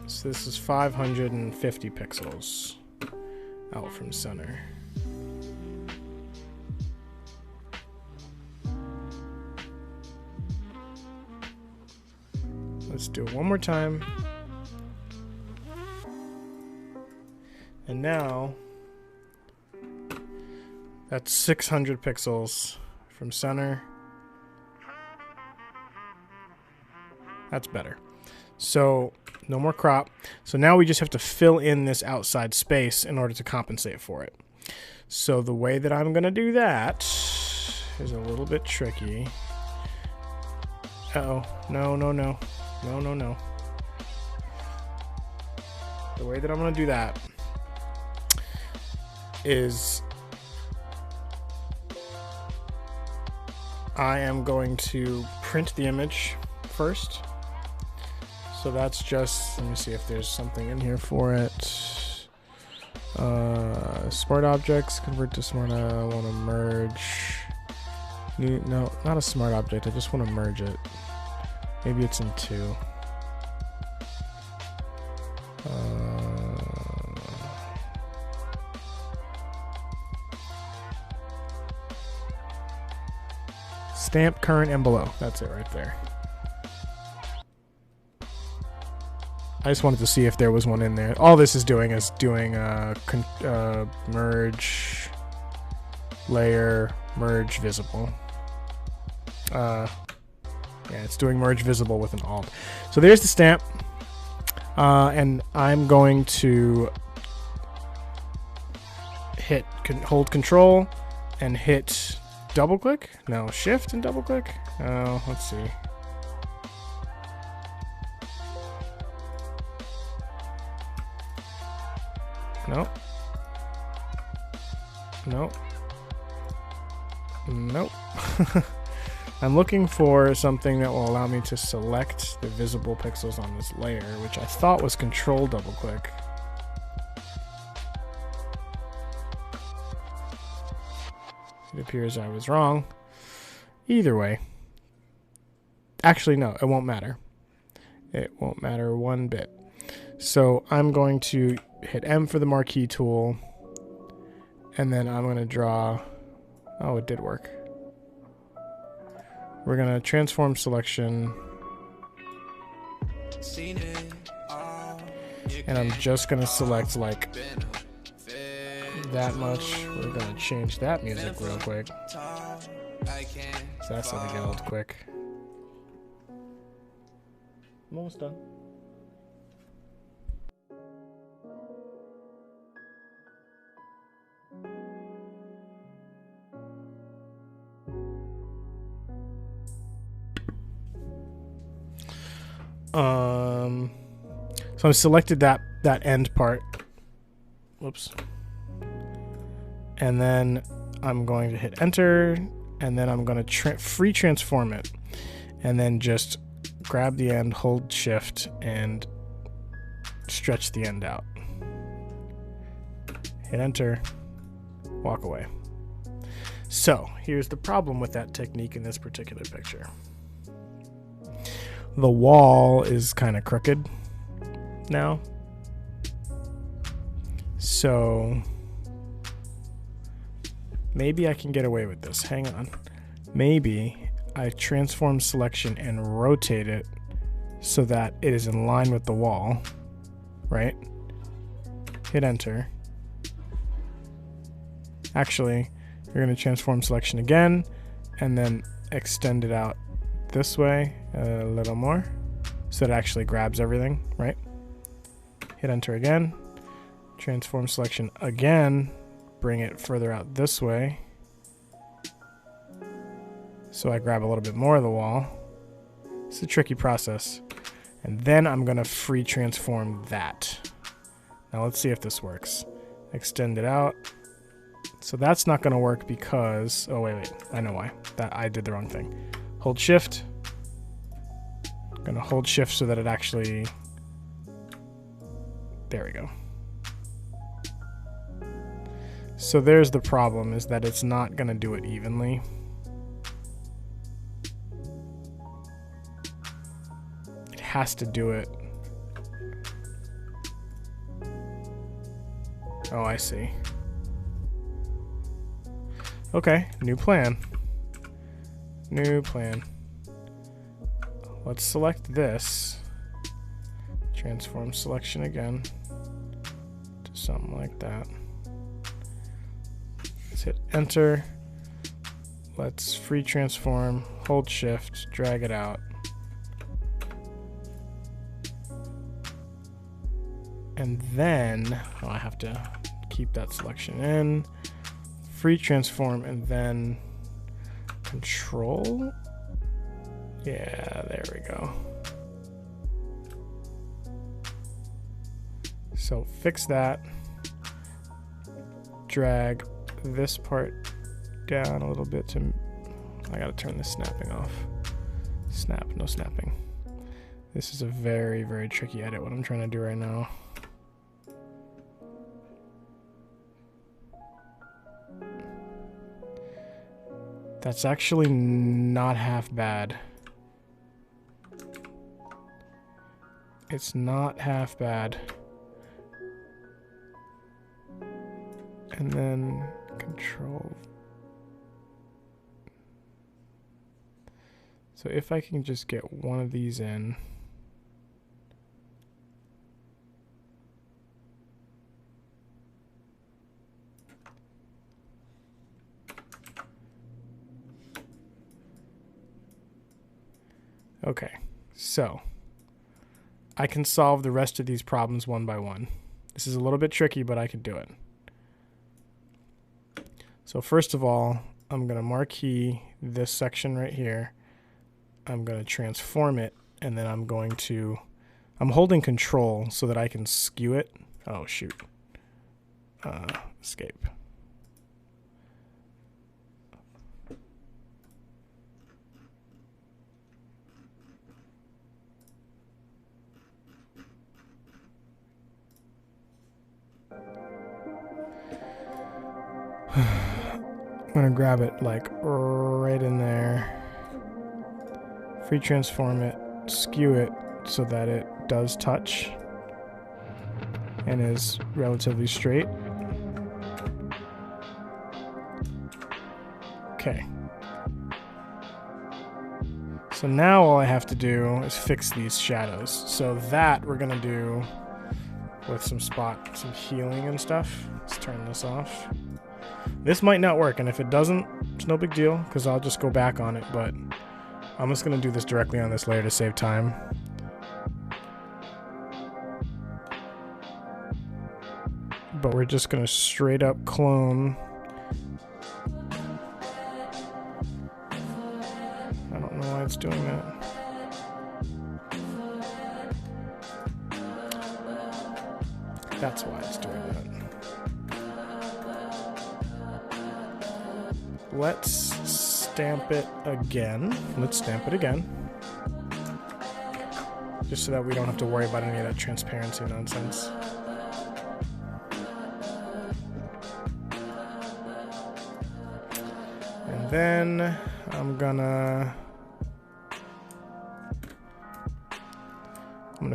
So this is 550 pixels out from center. Let's do it one more time. And now that's 600 pixels from center. That's better. So no more crop. So now we just have to fill in this outside space in order to compensate for it. So the way that I'm going to do that is a little bit tricky. Uh-oh. No, no, no. No, no, no. The way that I'm going to do that is I am going to print the image first. So that's just, let me see if there's something in here for it. Smart objects, convert to smart, I want to merge. No, not a smart object, I just want to merge it. Maybe it's in 2. Stamp current and below. That's it right there. I just wanted to see if there was one in there. All this is doing merge, layer, merge visible. Yeah, it's doing merge visible with an alt. So there's the stamp. And I'm going to hold control and hit double click. No, shift and double click. Oh, let's see. Nope. Nope. Nope. I'm looking for something that will allow me to select the visible pixels on this layer, which I thought was control double click. It appears I was wrong. Either way. Actually, no, it won't matter. It won't matter one bit. So I'm going to hit M for the marquee tool, and then I'm going to draw... Oh, it did work. We're going to transform selection, and I'm just going to select like that much. We're going to change that music real quick. So that's going to get old quick. I'm almost done. So I've selected that end part. Whoops. And then I'm going to hit enter, and then I'm going to free transform it, and then just grab the end, hold shift, and stretch the end out. Hit enter, walk away. So here's the problem with that technique in this particular picture. The wall is kind of crooked now. So maybe I can get away with this. Hang on. Maybe I transform selection and rotate it so that it is in line with the wall. right? Hit enter. Actually, you're going to transform selection again and then extend it out this way a little more so it actually grabs everything, right? Hit enter again. Transform selection again. Bring it further out this way so I grab a little bit more of the wall. It's a tricky process. And then I'm going to free transform that. Now let's see if this works. Extend it out. So that's not going to work because... Oh, wait. I know why. That I did the wrong thing. Hold shift. I'm going to hold shift so that it actually... There we go. So there's the problem, is that it's not going to do it evenly. It has to do it. Oh, I see. Okay, new plan. New plan. Let's select this. Transform selection again to something like that. Let's hit enter. Let's free transform, hold shift, drag it out. And then, oh, I have to keep that selection in. Free transform and then control. Yeah, there we go. So fix that. Drag this part down a little bit to... I gotta turn this snapping off. Snap, no snapping. This is a very, very tricky edit, what I'm trying to do right now. That's actually not half bad. It's not half bad. And then control. So if I can just get one of these in. Okay, so I can solve the rest of these problems one by one. This is a little bit tricky, but I can do it. So first of all, I'm going to marquee this section right here. I'm going to transform it, and then I'm holding control so that I can skew it. Oh, shoot. Escape. I'm gonna grab it like right in there, free transform it, skew it so that it does touch and is relatively straight. Okay. So now all I have to do is fix these shadows. So that we're gonna do with some healing and stuff. Let's turn this off. This might not work, and if it doesn't, it's no big deal, because I'll just go back on it, but I'm just going to do this directly on this layer to save time. But we're just going to straight up clone. I don't know why it's doing that. That's why it's doing that. Let's stamp it again. Let's stamp it again. Just so that we don't have to worry about any of that transparency nonsense. And then I'm gonna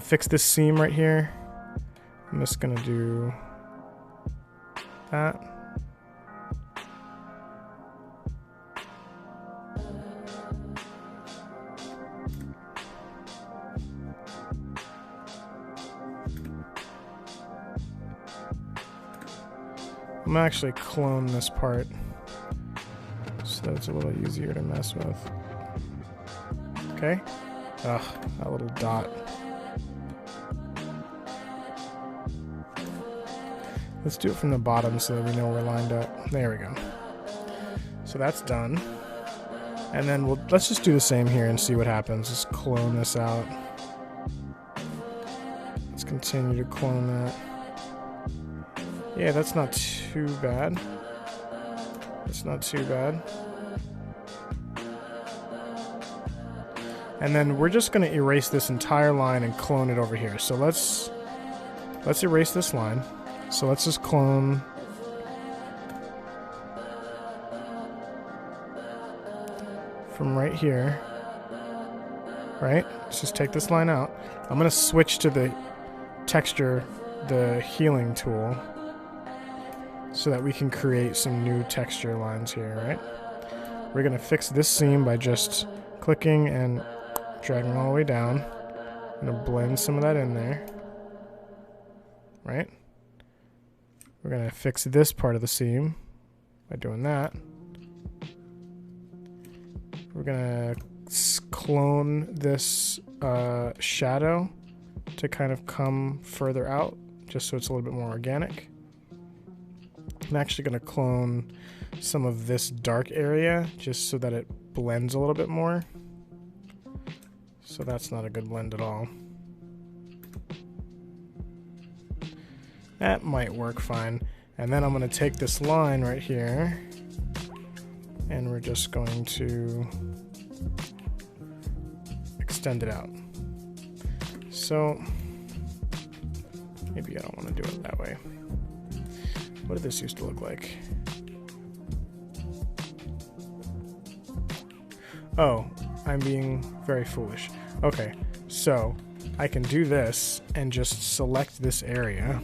fix this seam right here. I'm just gonna do that. I'm gonna actually clone this part so that it's a little easier to mess with. Okay. Ugh, that little dot. Let's do it from the bottom so that we know we're lined up. There we go. So that's done. And then let's just do the same here and see what happens. Just clone this out. Let's continue to clone that. Yeah, that's not too bad. That's not too bad. And then we're just going to erase this entire line and clone it over here. So let's erase this line. So let's just clone from right here. Right? Let's just take this line out. I'm going to switch to the texture, the healing tool, so that we can create some new texture lines here, right? We're going to fix this seam by just clicking and dragging all the way down. I'm going to blend some of that in there, right? We're going to fix this part of the seam by doing that. We're going to clone this shadow to kind of come further out, just so it's a little bit more organic. I'm actually going to clone some of this dark area just so that it blends a little bit more. So that's not a good blend at all. That might work fine. And then I'm going to take this line right here and we're just going to extend it out. So maybe I don't want to do it that way. What did this used to look like? Oh, I'm being very foolish. Okay, so I can do this and just select this area.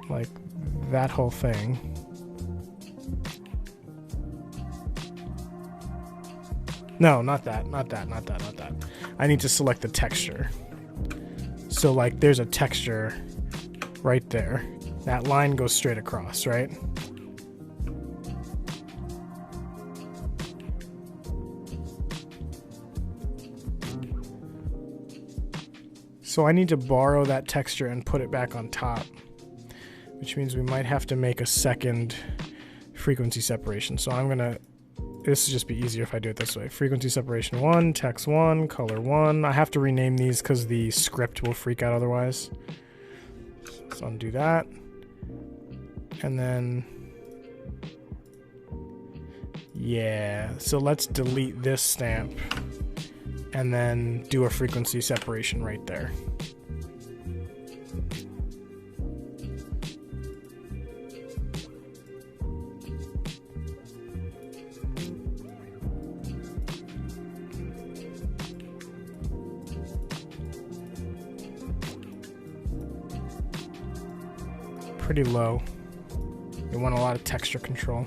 Like that whole thing. No, not that. I need to select the texture. So like there's a texture right there. That line goes straight across, right? So I need to borrow that texture and put it back on top, which means we might have to make a second frequency separation. So I'm gonna, this will just be easier if I do it this way. Frequency separation 1, text 1, color 1. I have to rename these because the script will freak out otherwise. So undo that. And then, yeah, so let's delete this stamp and then do a frequency separation right there. Pretty low. You want a lot of texture control.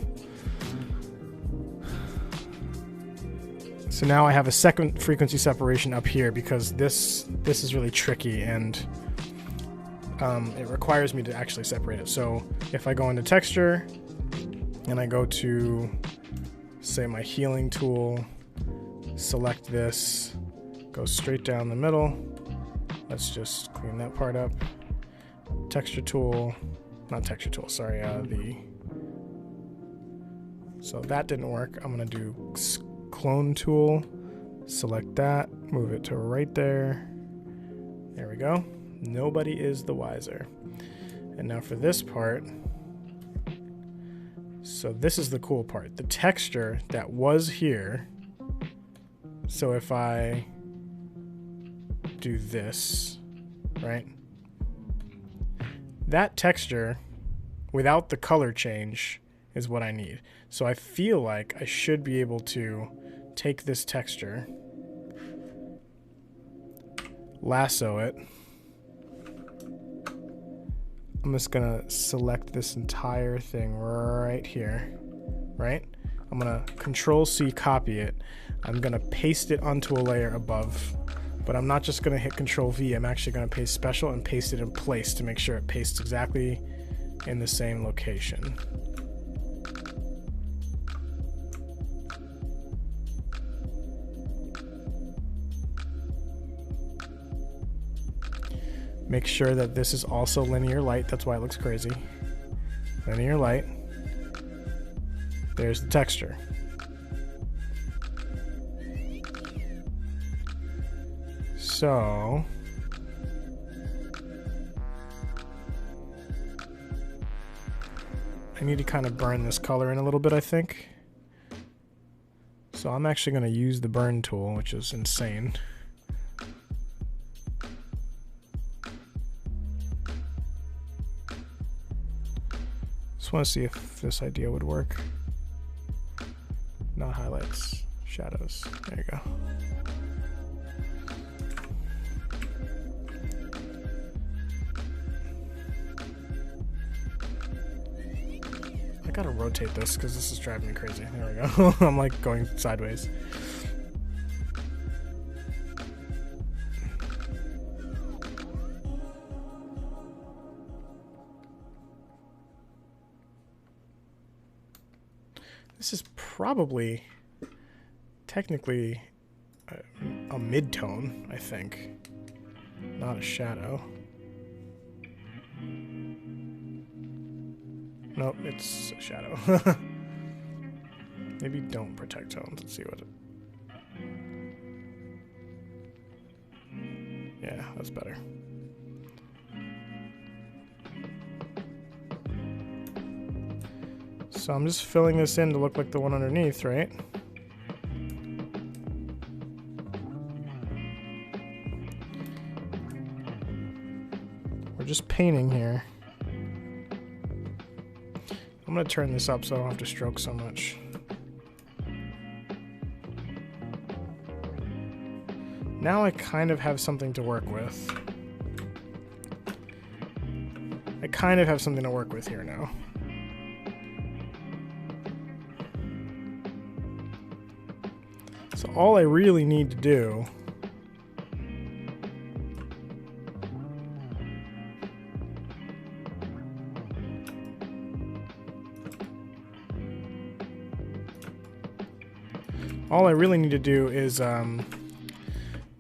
So now I have a second frequency separation up here because this is really tricky and it requires me to actually separate it. So if I go into texture and I go to, say, my healing tool, select this, go straight down the middle. Let's just clean that part up. Texture tool. Not texture tool, sorry, so that didn't work. I'm gonna do clone tool, select that, move it to right there. There we go. Nobody is the wiser. And now for this part, so this is the cool part. The texture that was here, so if I do this, right? That texture, without the color change, is what I need. So I feel like I should be able to take this texture, lasso it. I'm just gonna select this entire thing right here, right? I'm gonna Control-C, copy it. I'm gonna paste it onto a layer above. But I'm not just going to hit Control-V, I'm actually going to paste special and paste it in place to make sure it pastes exactly in the same location. Make sure that this is also linear light. That's why it looks crazy. Linear light. There's the texture. So I need to kind of burn this color in a little bit, I think. So I'm actually going to use the burn tool, which is insane. Just want to see if this idea would work. Not highlights, shadows. There you go. I gotta rotate this because this is driving me crazy. There we go. I'm like going sideways. This is probably technically a mid-tone, I think, not a shadow. Nope, it's a shadow. Maybe don't protect tones. Let's see what it... Yeah, that's better. So I'm just filling this in to look like the one underneath, right? We're just painting here. I'm going to turn this up so I don't have to stroke so much. Now I kind of have something to work with. I kind of have something to work with here now. So all I really need to do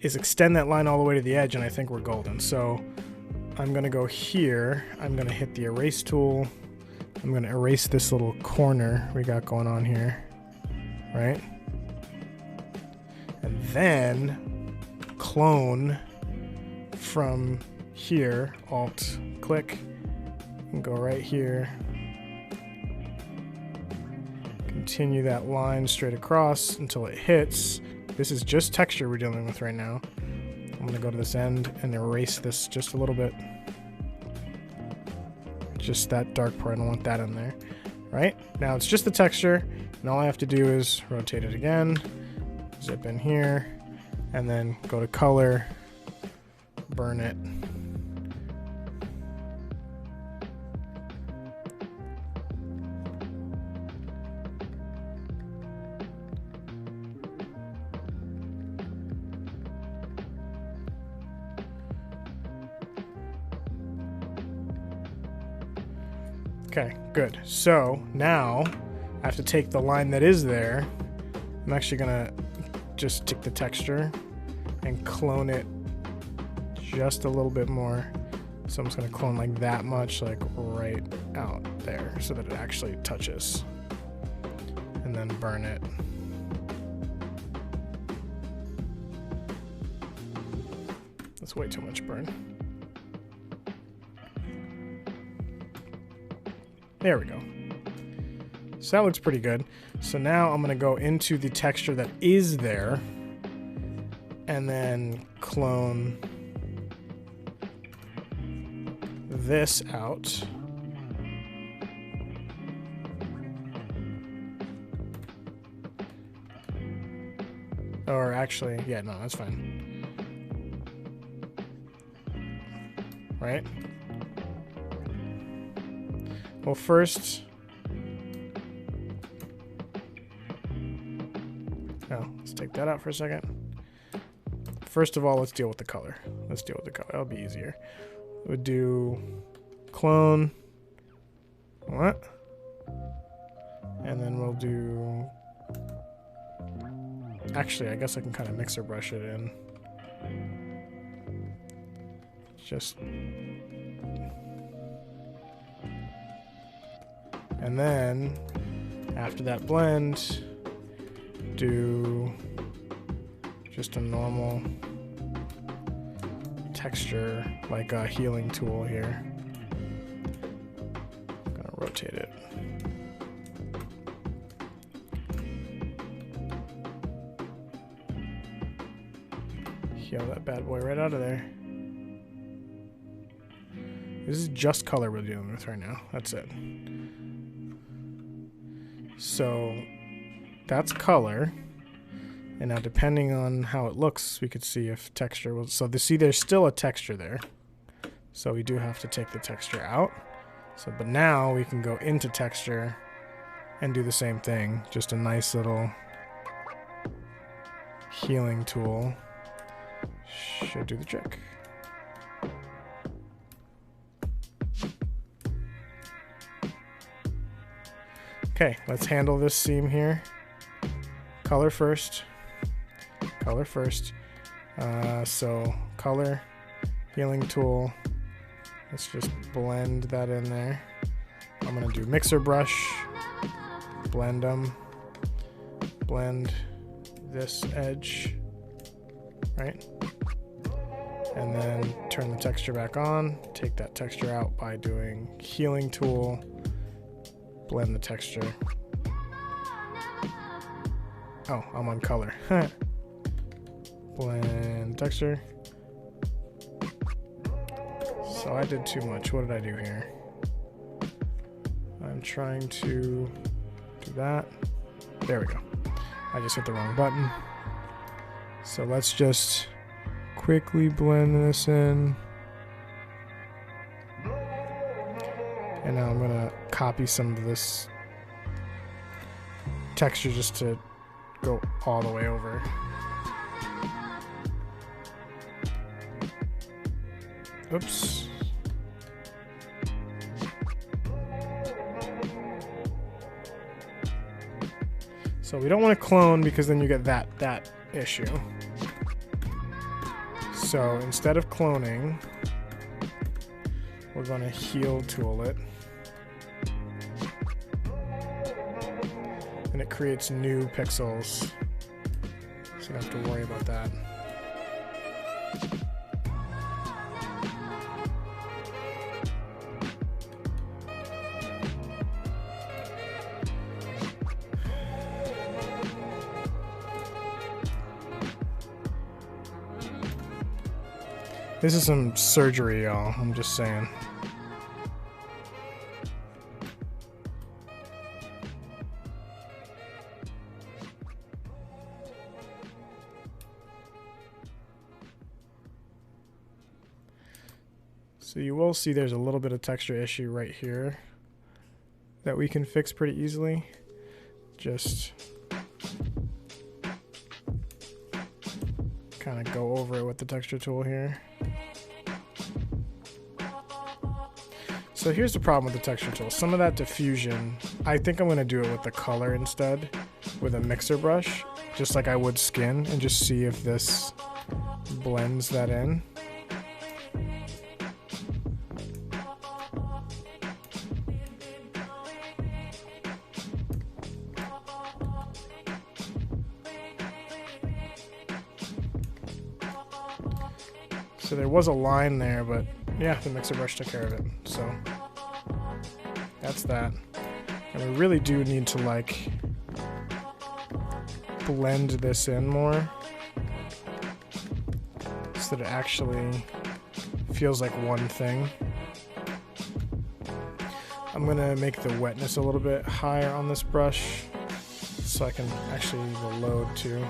is extend that line all the way to the edge, and I think we're golden. So I'm going to go here. I'm going to hit the erase tool. I'm going to erase this little corner we got going on here, right? And then clone from here, Alt click, and go right here. Continue that line straight across until it hits. This is just texture we're dealing with right now. I'm going to go to this end and erase this just a little bit. Just that dark part, I don't want that in there. Right? Now it's just the texture, and all I have to do is rotate it again, zip in here, and then go to color, burn it. Okay, good. So now I have to take the line that is there. I'm actually gonna just take the texture and clone it just a little bit more. So I'm just gonna clone like that much, like right out there, so that it actually touches. And then burn it. That's way too much burn. There we go. So that looks pretty good. So now I'm going to go into the texture that is there and then clone this out. Or actually, yeah, no, that's fine. Right? Well, first, let's take that out for a second. First of all, let's deal with the color. That'll be easier. We'll do clone, What? And then we'll do... Actually, I guess I can kind of mixer brush it in. Just... And then, after that blend, do just a normal texture, like a healing tool here. I'm gonna rotate it. Heal that bad boy right out of there. This is just color we're dealing with right now. That's it. So that's color. And now depending on how it looks, we could see if texture was... So see, there's still a texture there. So we do have to take the texture out. So, but now we can go into texture and do the same thing. Just a nice little healing tool. Should do the trick. Okay, let's handle this seam here. Color first. Color first. So color, healing tool. Let's just blend that in there. I'm gonna do mixer brush. Blend them. Blend this edge. Right? And then turn the texture back on. Take that texture out by doing healing tool. Blend the texture. Oh, I'm on color. Blend texture. So I did too much. What did I do here? I'm trying to do that. There we go. I just hit the wrong button. So let's just quickly blend this in. And now I'm gonna copy some of this texture just to go all the way over. Oops. So we don't want to clone because then you get that issue. So instead of cloning, we're going to heal tool it. And it creates new pixels. So you don't have to worry about that. This is some surgery, y'all. I'm just saying. So you will see there's a little bit of texture issue right here that we can fix pretty easily. Just kind of go over it with the texture tool here. So here's the problem with the texture tool. Some of that diffusion, I think I'm going to do it with the color instead, with a mixer brush, just like I would skin, and just see if this blends that in. So there was a line there, but yeah, the mixer brush took care of it. So that's that. And we really do need to like blend this in more so that it actually feels like one thing. I'm gonna make the wetness a little bit higher on this brush so I can actually the load too,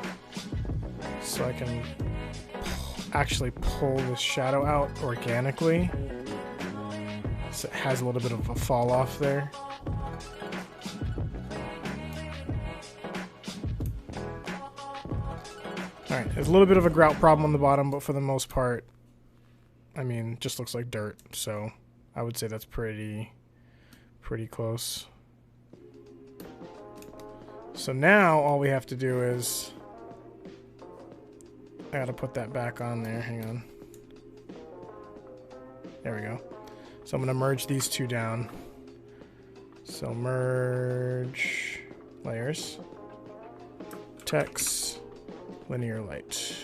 so I can actually pull this shadow out organically, so it has a little bit of a fall off there. Alright, there's a little bit of a grout problem on the bottom, but for the most part, I mean, just looks like dirt, so I would say that's pretty pretty close. So now all we have to do is, I gotta put that back on there, hang on. There we go. So I'm gonna merge these two down. So merge layers, text, linear light.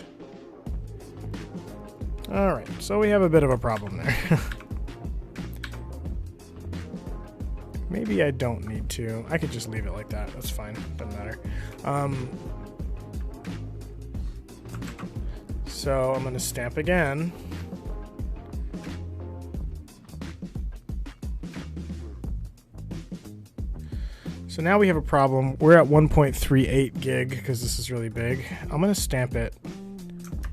All right, so we have a bit of a problem there. Maybe I don't need to. I could just leave it like that. That's fine. Doesn't matter. So I'm going to stamp again. So now we have a problem. We're at 1.38 gig because this is really big. I'm going to stamp it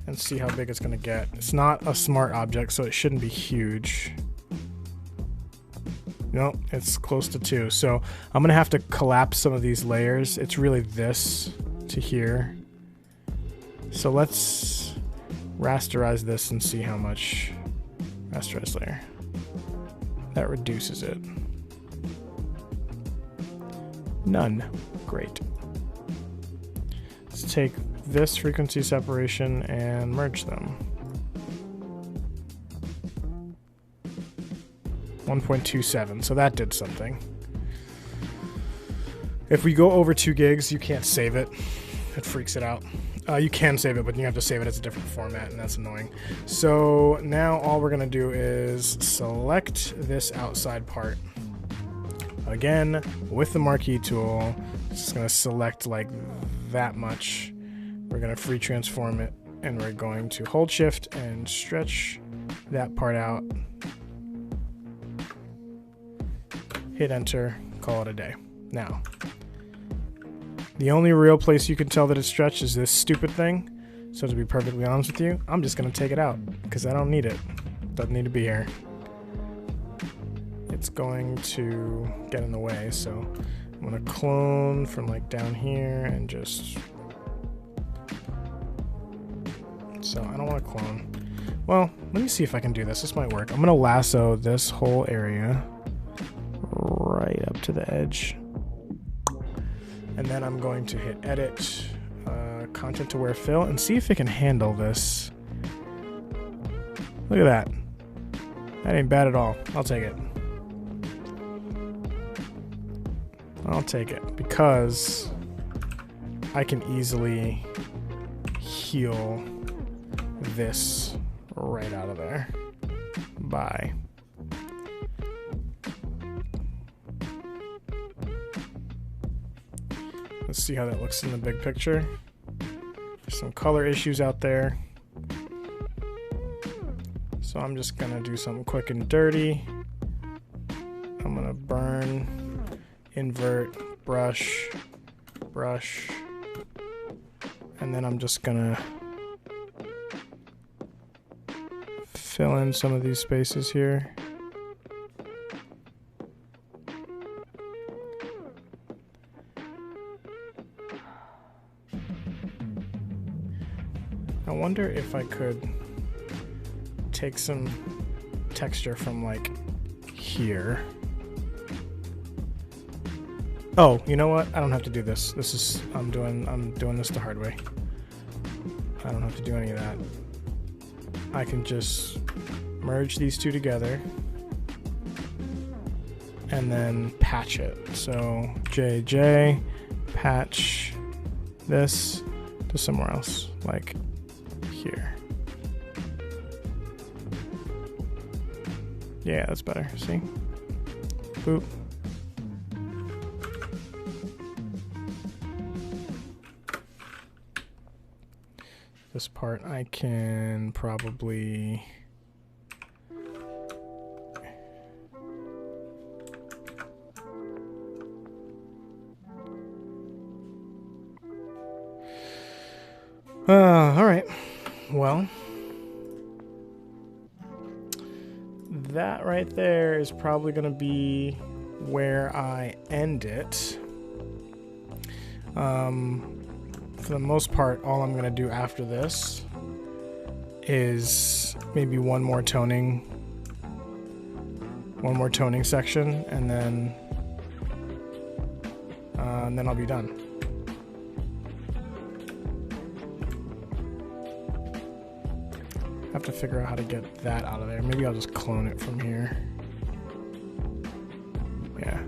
and see how big it's going to get. It's not a smart object, so it shouldn't be huge. No, it's close to 2. So I'm going to have to collapse some of these layers. It's really this to here. So let's rasterize this and see how much. Rasterize layer. That reduces it. None. Great. Let's take this frequency separation and merge them. 1.27, so that did something. If we go over 2 gigs, you can't save it. It freaks it out. You can save it, but you have to save it as a different format, and that's annoying. So now all we're gonna do is select this outside part. Again, with the marquee tool, it's gonna select like that much. We're gonna free transform it, and we're going to hold shift and stretch that part out. Hit enter, call it a day. Now, the only real place you can tell that it's stretched is this stupid thing. So to be perfectly honest with you, I'm just gonna take it out because I don't need it. Doesn't need to be here. It's going to get in the way, so I'm gonna clone from like down here and just, so I don't want to clone. Well, let me see if I can do this. This might work. I'm gonna lasso this whole area right up to the edge, and then I'm going to hit edit, content to where fill, and see if it can handle this. Look at that. That ain't bad at all. I'll take it. I'll take it because I can easily heal this right out of there. Bye. Let's see how that looks in the big picture. There's some color issues out there. So I'm just gonna do something quick and dirty. I'm gonna burn, invert, brush, brush, and then I'm just gonna fill in some of these spaces here. I wonder if I could take some texture from like here. Oh, you know what? I don't have to do this. This is I'm doing this the hard way. I don't have to do any of that. I can just merge these two together and then patch it. So JJ, patch this to somewhere else, like here. Yeah, that's better. See? Boop. This part I can probably all right. Well, that right there is probably going to be where I end it. For the most part, all I'm going to do after this is maybe one more one more toning section, and then I'll be done. I have to figure out how to get that out of there. Maybe I'll just clone it from here. Yeah.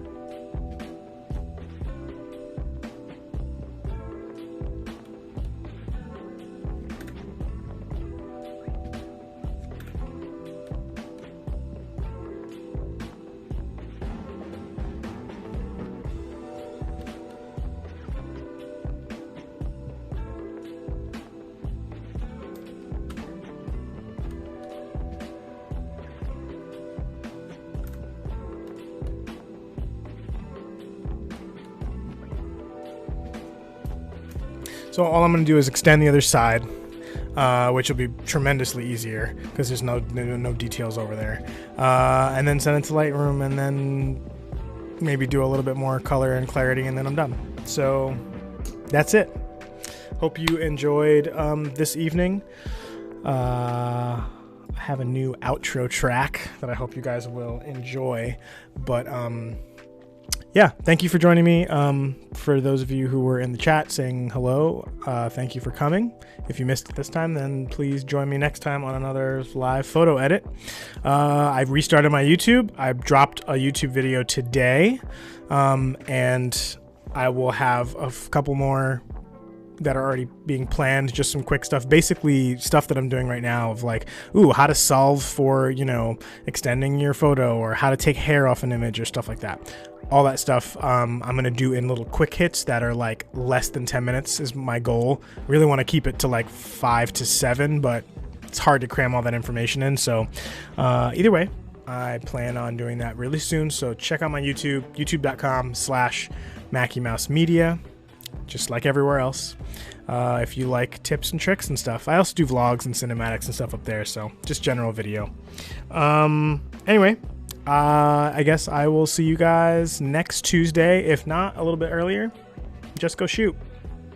So all I'm going to do is extend the other side, which will be tremendously easier because there's no details over there. And then send it to Lightroom, and then maybe do a little bit more color and clarity, and then I'm done. So that's it. Hope you enjoyed this evening. I have a new outro track that I hope you guys will enjoy. But yeah, thank you for joining me. For those of you who were in the chat saying hello, thank you for coming. If you missed it this time, then please join me next time on another live photo edit. I've restarted my YouTube. I've dropped a YouTube video today, and I will have a couple more that are already being planned, just some quick stuff, basically stuff that I'm doing right now of like, ooh, how to solve for, you know, extending your photo, or how to take hair off an image or stuff like that. All that stuff I'm gonna do in little quick hits that are like less than 10 minutes is my goal. Really want to keep it to like 5 to 7, but it's hard to cram all that information in. So either way, I plan on doing that really soon. So check out my YouTube, youtube.com/MackeyMouseMedia. Just like everywhere else. If you like tips and tricks and stuff. I also do vlogs and cinematics and stuff up there, so just general video. Anyway, I guess I will see you guys next Tuesday. If not, a little bit earlier. Just go shoot,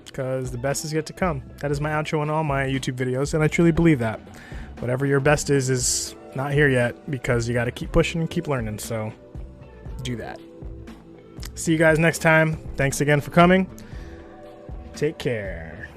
because the best is yet to come. That is my outro on all my YouTube videos, and I truly believe that. Whatever your best is not here yet, because you got to keep pushing and keep learning, so do that. See you guys next time. Thanks again for coming. Take care.